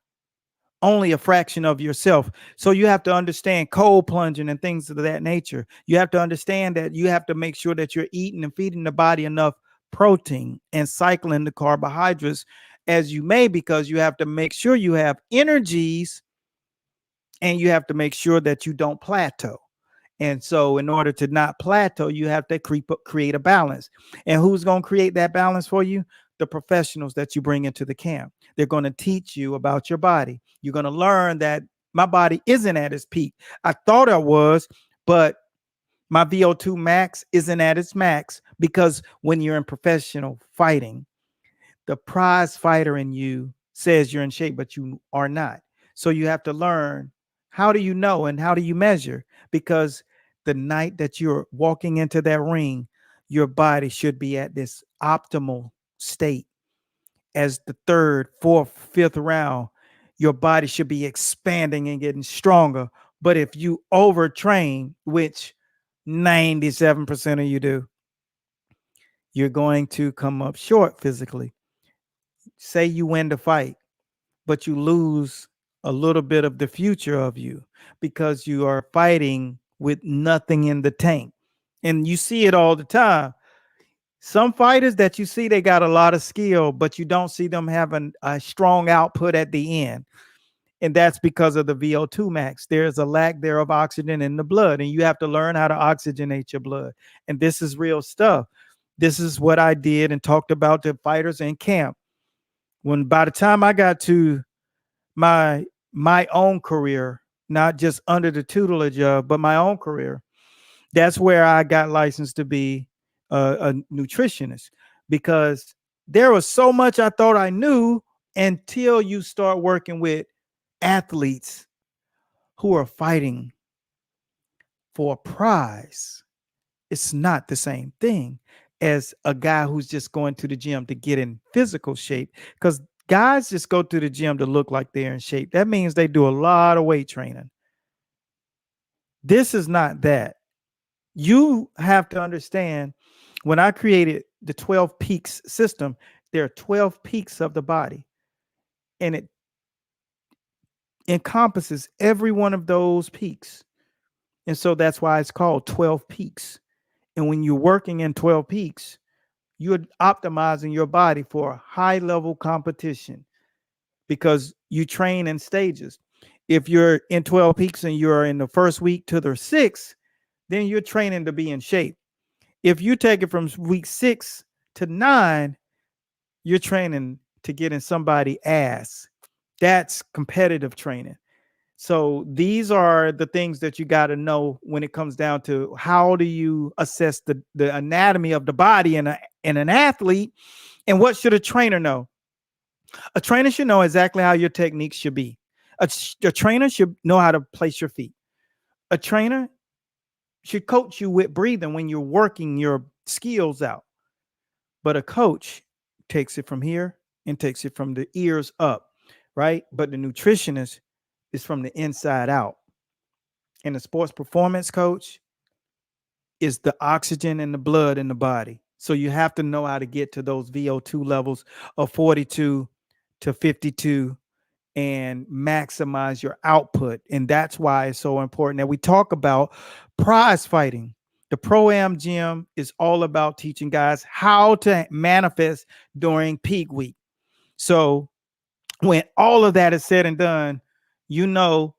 [SPEAKER 1] only a fraction of yourself. So you have to understand cold plunging and things of that nature. You have to understand that you have to make sure that you're eating and feeding the body enough protein and cycling the carbohydrates as you may, because you have to make sure you have energies, and you have to make sure that you don't plateau. And so in order to not plateau, you have to create a balance. And who's going to create that balance for you? The professionals that you bring into the camp. They're going to teach you about your body. You're going to learn that my body isn't at its peak. I thought I was, but my VO2 max isn't at its max, because when you're in professional fighting, the prize fighter in you says you're in shape, but you are not. So you have to learn, how do you know and how do you measure? Because the night that you're walking into that ring, your body should be at this optimal state. As the third, fourth, fifth round, your body should be expanding and getting stronger. But if you overtrain, which 97% of you do, you're going to come up short physically. Say you win the fight, but you lose a little bit of the future of you because you are fighting with nothing in the tank. And you see it all the time. Some fighters that you see, they got a lot of skill, but you don't see them having a strong output at the end. And that's because of the VO2 max. There's a lack there of oxygen in the blood, and you have to learn how to oxygenate your blood. And this is real stuff. This is what I did and talked about to fighters in camp. When by the time I got to my own career, not just under the tutelage of, but my own career, that's where I got licensed to be a nutritionist, because there was so much I thought I knew until you start working with athletes who are fighting for a prize. It's not the same thing as a guy who's just going to the gym to get in physical shape, because Guys just go to the gym to look like they're in shape. That means they do a lot of weight training. This is not that. You have to understand, when I created the 12 peaks system, there are 12 peaks of the body, and it encompasses every one of those peaks. And so that's why it's called 12 peaks. And when you're working in 12 peaks, you're optimizing your body for high level competition because you train in stages. If you're in 12 peaks and you're in the first week to the sixth, then you're training to be in shape. If you take it from week 6 to 9, you're training to get in somebody's ass. That's competitive training. So these are the things that you got to know when it comes down to how do you assess the anatomy of the body in an athlete, and what should a trainer know? A trainer should know exactly how your techniques should be. A trainer should know how to place your feet. A trainer should coach you with breathing when you're working your skills out. But a coach takes it from here and takes it from the ears up, right? But the nutritionist is from the inside out. And the sports performance coach is the oxygen and the blood in the body. So you have to know how to get to those VO2 levels of 42 to 52 and maximize your output. And that's why it's so important that we talk about prize fighting. The Pro-Am gym is all about teaching guys how to manifest during peak week. So when all of that is said and done, you know,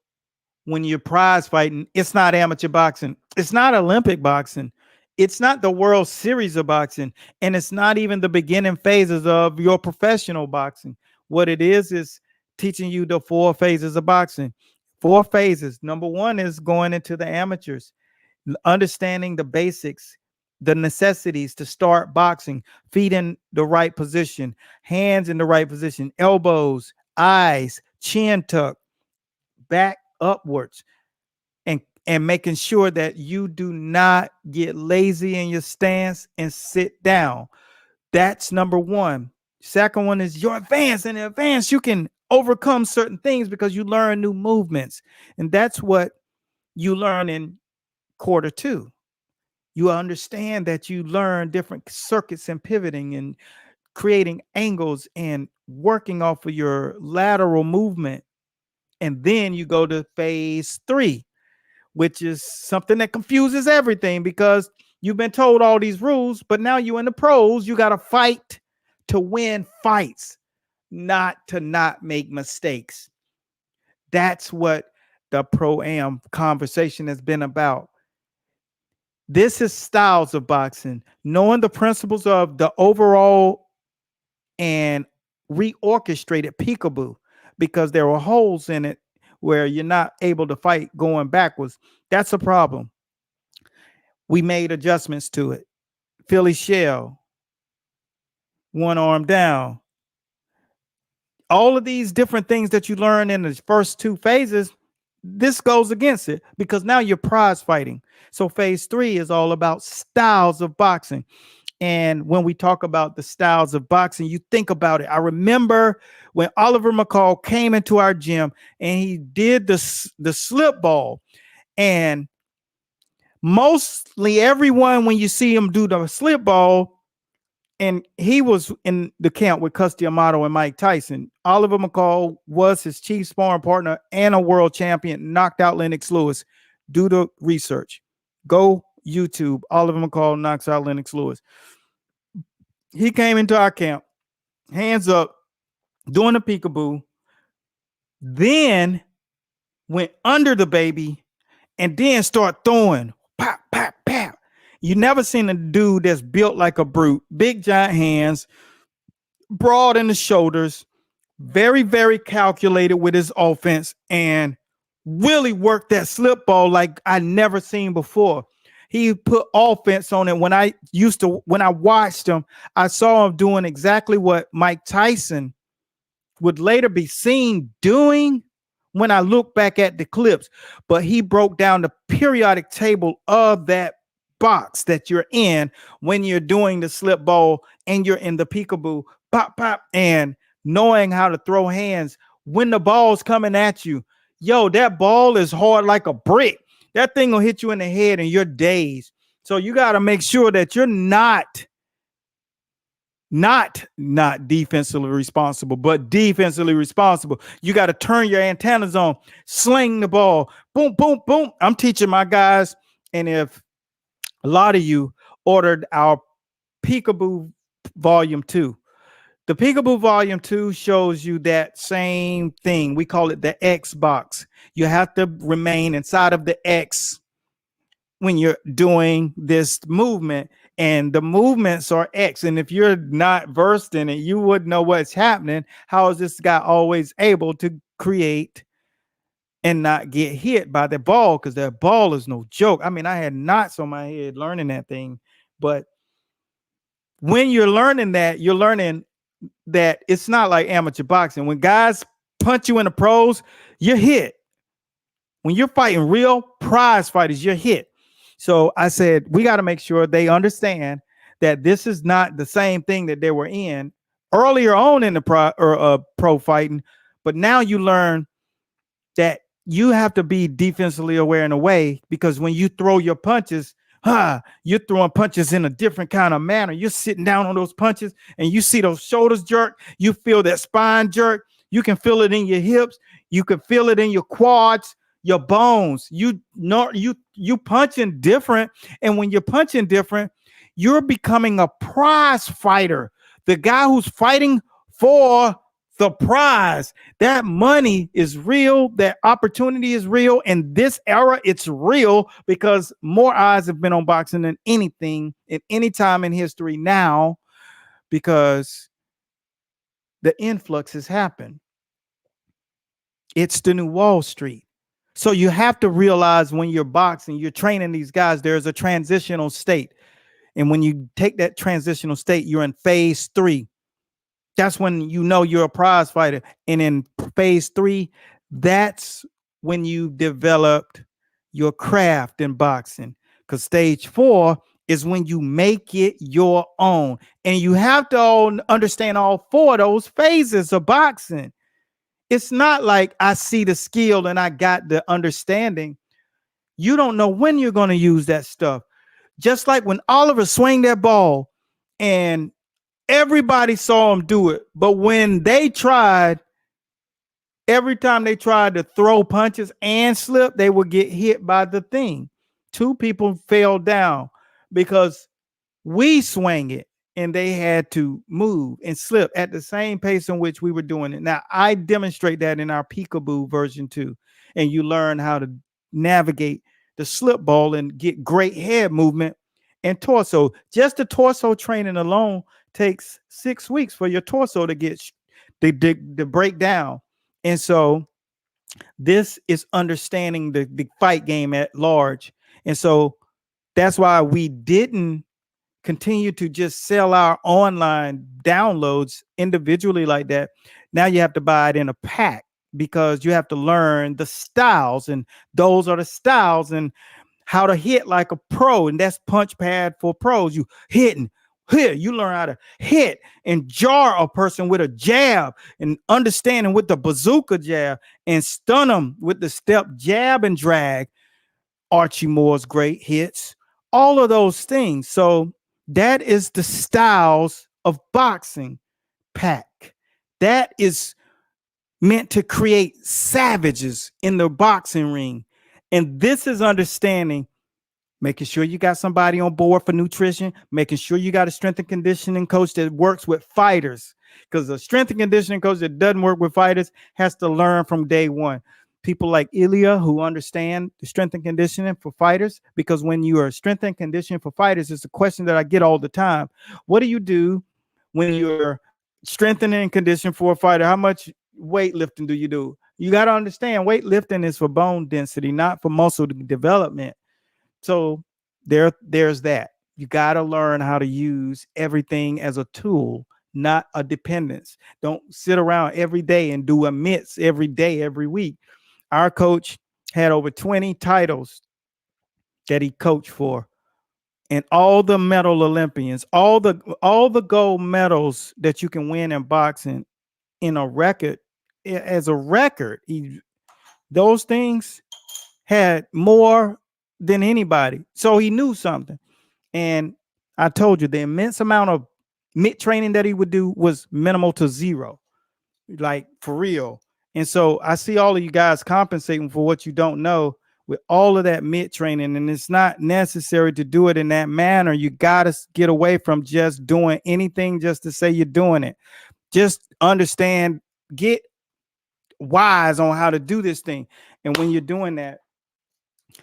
[SPEAKER 1] when you're prize fighting, it's not amateur boxing. It's not Olympic boxing. It's not the World Series of boxing. And it's not even the beginning phases of your professional boxing. What it is teaching you the 4 phases of boxing. 4 phases. Number 1 is going into the amateurs, understanding the basics, the necessities to start boxing: feet in the right position, hands in the right position, elbows, eyes, chin tuck, back upwards, and making sure that you do not get lazy in your stance and sit down. That's number 1. Second one is your advance. In advance, you can overcome certain things because you learn new movements. And that's what you learn in quarter 2. You understand that you learn different circuits and pivoting and creating angles and working off of your lateral movement. And then you go to phase 3, which is something that confuses everything because you've been told all these rules, but now you're in the pros. You got to fight to win fights, not to not make mistakes. That's what the Pro-Am conversation has been about. This is styles of boxing, knowing the principles of the overall and reorchestrated peekaboo, because there were holes in it where you're not able to fight going backwards. That's a problem. We made adjustments to it. Philly shell, one arm down. All of these different things that you learn in the first 2 phases, this goes against it because now you're prize fighting. So phase 3 is all about styles of boxing. And when we talk about the styles of boxing, you think about it. I remember when Oliver McCall came into our gym and he did the slip ball. And mostly everyone, when you see him do the slip ball, and he was in the camp with Custy Amato and Mike Tyson. Oliver McCall was his chief sparring partner and a world champion, knocked out Lennox Lewis. Do the research. Go YouTube. Oliver McCall knocks out Lennox Lewis. He came into our camp, hands up, doing a peekaboo, then went under the baby, and then start throwing. Pop, pop, pop. You never seen a dude that's built like a brute, big giant hands, broad in the shoulders, very, very calculated with his offense, and really worked that slip ball like I never seen before. He put offense on it. When I watched him, I saw him doing exactly what Mike Tyson would later be seen doing when I look back at the clips. But he broke down the periodic table of that box that you're in when you're doing the slip ball and you're in the peekaboo, pop, pop. And knowing how to throw hands when the ball's coming at you. Yo, that ball is hard like a brick. That thing will hit you in the head and you're dazed. So you got to make sure that you're not defensively responsible, but defensively responsible. You got to turn your antennas on, sling the ball, boom, boom, boom. I'm teaching my guys, and if a lot of you ordered our Peekaboo Volume 2, the Peekaboo Volume 2 shows you that same thing. We call it the X box. You have to remain inside of the X when you're doing this movement, and the movements are X. And if you're not versed in it, you wouldn't know what's happening. How is this guy always able to create and not get hit by the ball? Because that ball is no joke. I mean, I had knots on my head learning that thing. But when you're learning that, you're learning that it's not like amateur boxing. When guys punch you in the pros, you're hit. When you're fighting real prize fighters, you're hit. So I said, we got to make sure they understand that this is not the same thing that they were in earlier on in the pro fighting. But now you learn that you have to be defensively aware in a way, because when you throw your punches, you're throwing punches in a different kind of manner. You're sitting down on those punches and you see those shoulders jerk. You feel that spine jerk. You can feel it in your hips. You can feel it in your quads, your bones. You punching different. And when you're punching different, you're becoming a prize fighter. The guy who's fighting for the prize. That money is real. That opportunity is real. In this era, it's real because more eyes have been on boxing than anything at any time in history now, because the influx has happened. It's the new Wall Street. So you have to realize when you're boxing, you're training these guys, there's a transitional state. And when you take that transitional state, you're in phase 3. That's when you know you're a prize fighter. And in phase 3, that's when you developed your craft in boxing. Because stage 4 is when you make it your own. And you have to understand all 4 of those phases of boxing. It's not like I see the skill and I got the understanding. You don't know when you're going to use that stuff. Just like when Oliver swung that ball and everybody saw him do it. But when they tried, every time they tried to throw punches and slip, they would get hit by the thing. 2 people fell down because we swung it and they had to move and slip at the same pace in which we were doing it. Now, I demonstrate that in our Peekaboo version 2, and you learn how to navigate the slip ball and get great head movement and torso. Just the torso training alone takes 6 weeks for your torso to get to break down. And so this is understanding the fight game at large. And so that's why we didn't continue to just sell our online downloads individually like that. Now you have to buy it in a pack because you have to learn the styles, and those are the styles, and how to hit like a pro. And that's punch pad for pros. You hitting here, you learn how to hit and jar a person with a jab, and understanding with the bazooka jab, and stun them with the step jab and drag. Archie Moore's great hits, all of those things. So that is the styles of boxing pack. That is meant to create savages in the boxing ring. And this is understanding, making sure you got somebody on board for nutrition, making sure you got a strength and conditioning coach that works with fighters. Because a strength and conditioning coach that doesn't work with fighters has to learn from day one. People like Elia who understand the strength and conditioning for fighters, because when you are strength and conditioning for fighters, it's a question that I get all the time. What do you do when you're strengthening and conditioning for a fighter? How much weightlifting do you do? You got to understand, weightlifting is for bone density, not for muscle development. So there's that. You got to learn how to use everything as a tool, not a dependence. Don't sit around every day and do a mitts every day, every week. Our coach had over 20 titles that he coached for, and all the medal Olympians, all the gold medals that you can win in boxing in a record, those things had more than anybody. So he knew something. And I told you the immense amount of mid training that he would do was minimal to zero, like for real. And so I see all of you guys compensating for what you don't know with all of that mid training. And it's not necessary to do it in that manner. You got to get away from just doing anything just to say you're doing it. Just understand, get wise on how to do this thing. And when you're doing that,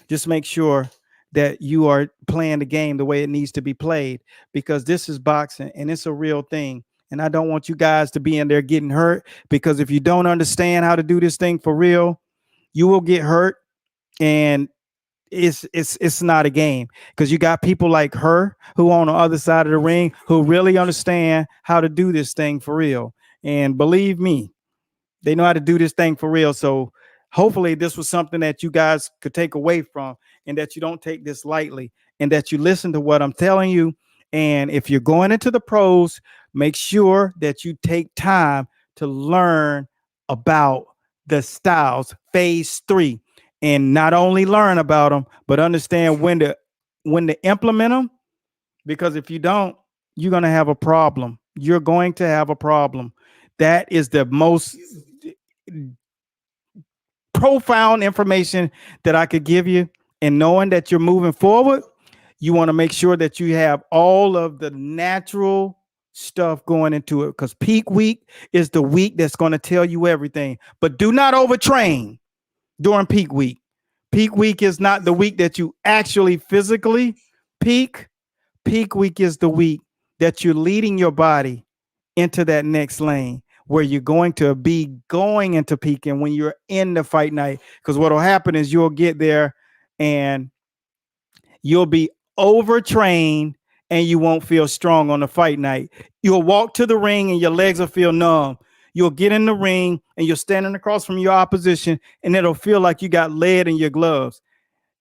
[SPEAKER 1] just make sure that you are playing the game the way it needs to be played, because this is boxing and it's a real thing. And I don't want you guys to be in there getting hurt, because if you don't understand how to do this thing for real, you will get hurt. And it's not a game, because you got people like her who on the other side of the ring who really understand how to do this thing for real. And believe me, they know how to do this thing for real. So hopefully this was something that you guys could take away from, and that you don't take this lightly, and that you listen to what I'm telling you. And if you're going into the pros, make sure that you take time to learn about the styles, phase 3, and not only learn about them, but understand when to implement them. Because if you don't, you're going to have a problem. You're going to have a problem. That is the most profound information that I could give you. And knowing that you're moving forward, you want to make sure that you have all of the natural stuff going into it, because peak week is the week that's going to tell you everything. But do not overtrain during peak week. Peak week is not the week that you actually physically peak. Peak week is the week that you're leading your body into that next lane, where you're going to be going into peaking when you're in the fight night. Because what will happen is you'll get there and you'll be overtrained and you won't feel strong on the fight night. You'll walk to the ring and your legs will feel numb. You'll get in the ring and you're standing across from your opposition, and it'll feel like you got lead in your gloves.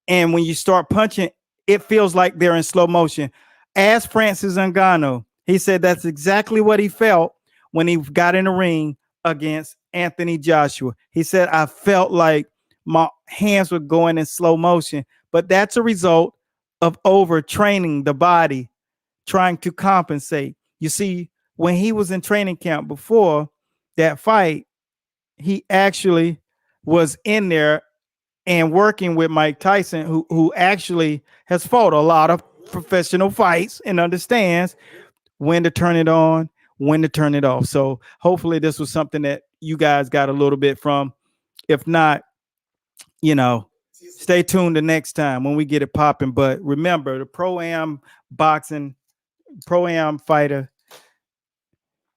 [SPEAKER 1] And when you start punching, it feels like they're in slow motion. Ask Francis Ngannou. He said that's exactly what he felt when he got in the ring against Anthony Joshua. He said, I felt like my hands were going in slow motion. But that's a result of overtraining the body, trying to compensate. You see, when he was in training camp before that fight, he actually was in there and working with Mike Tyson, who actually has fought a lot of professional fights and understands when to turn it on, when to turn it off. So hopefully this was something that you guys got a little bit from. If not, stay tuned the next time when we get it popping. But remember, the pro-am boxing, pro-am fighter,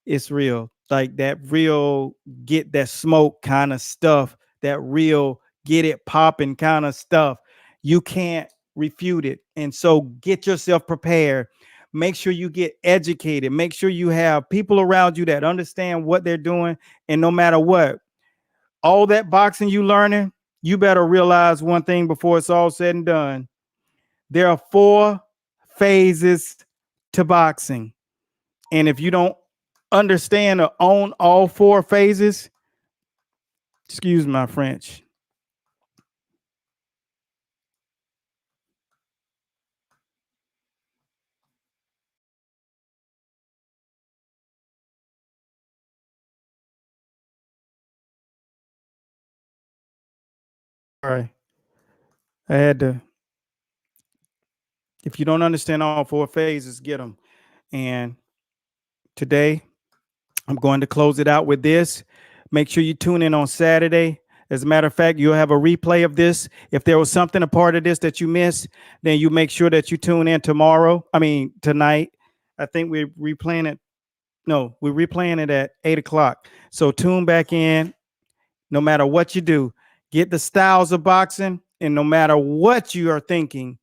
[SPEAKER 1] it's real. Like that real get that smoke kind of stuff, that real get it popping kind of stuff. You can't refute it. And so get yourself prepared. Make sure you get educated. Make sure you have people around you that understand what they're doing. And no matter what, all that boxing you learning, you better realize one thing before it's all said and done. There are 4 phases to boxing. And if you don't understand or own all 4 phases, excuse my French. All right. I had to. If you don't understand all 4 phases, get them. And today, I'm going to close it out with this. Make sure you tune in on Saturday. As a matter of fact, you'll have a replay of this. If there was something, a part of this that you missed, then you make sure that you tune in tonight. I think we're replaying it. No, we're replaying it at 8 o'clock. So tune back in. No matter what you do, get the styles of boxing. And no matter what you are thinking,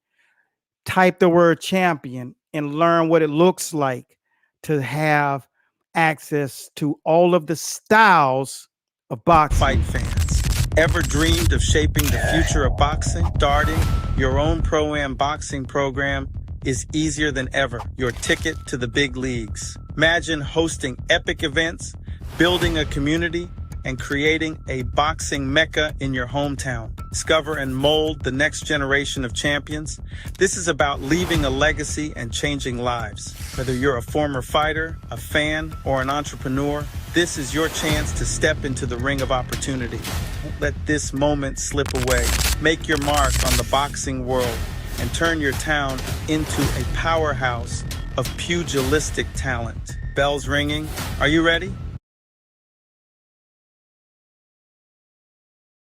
[SPEAKER 1] type the word champion and learn what it looks like to have access to all of the styles of boxing.
[SPEAKER 3] Fight fans, ever dreamed of shaping the future of boxing? Starting your own pro-am boxing program is easier than ever. Your ticket to the big leagues. Imagine hosting epic events, building a community, and creating a boxing mecca in your hometown. Discover and mold the next generation of champions. This is about leaving a legacy and changing lives. Whether you're a former fighter, a fan, or an entrepreneur, this is your chance to step into the ring of opportunity. Don't let this moment slip away. Make your mark on the boxing world and turn your town into a powerhouse of pugilistic talent. Bells ringing. Are you ready?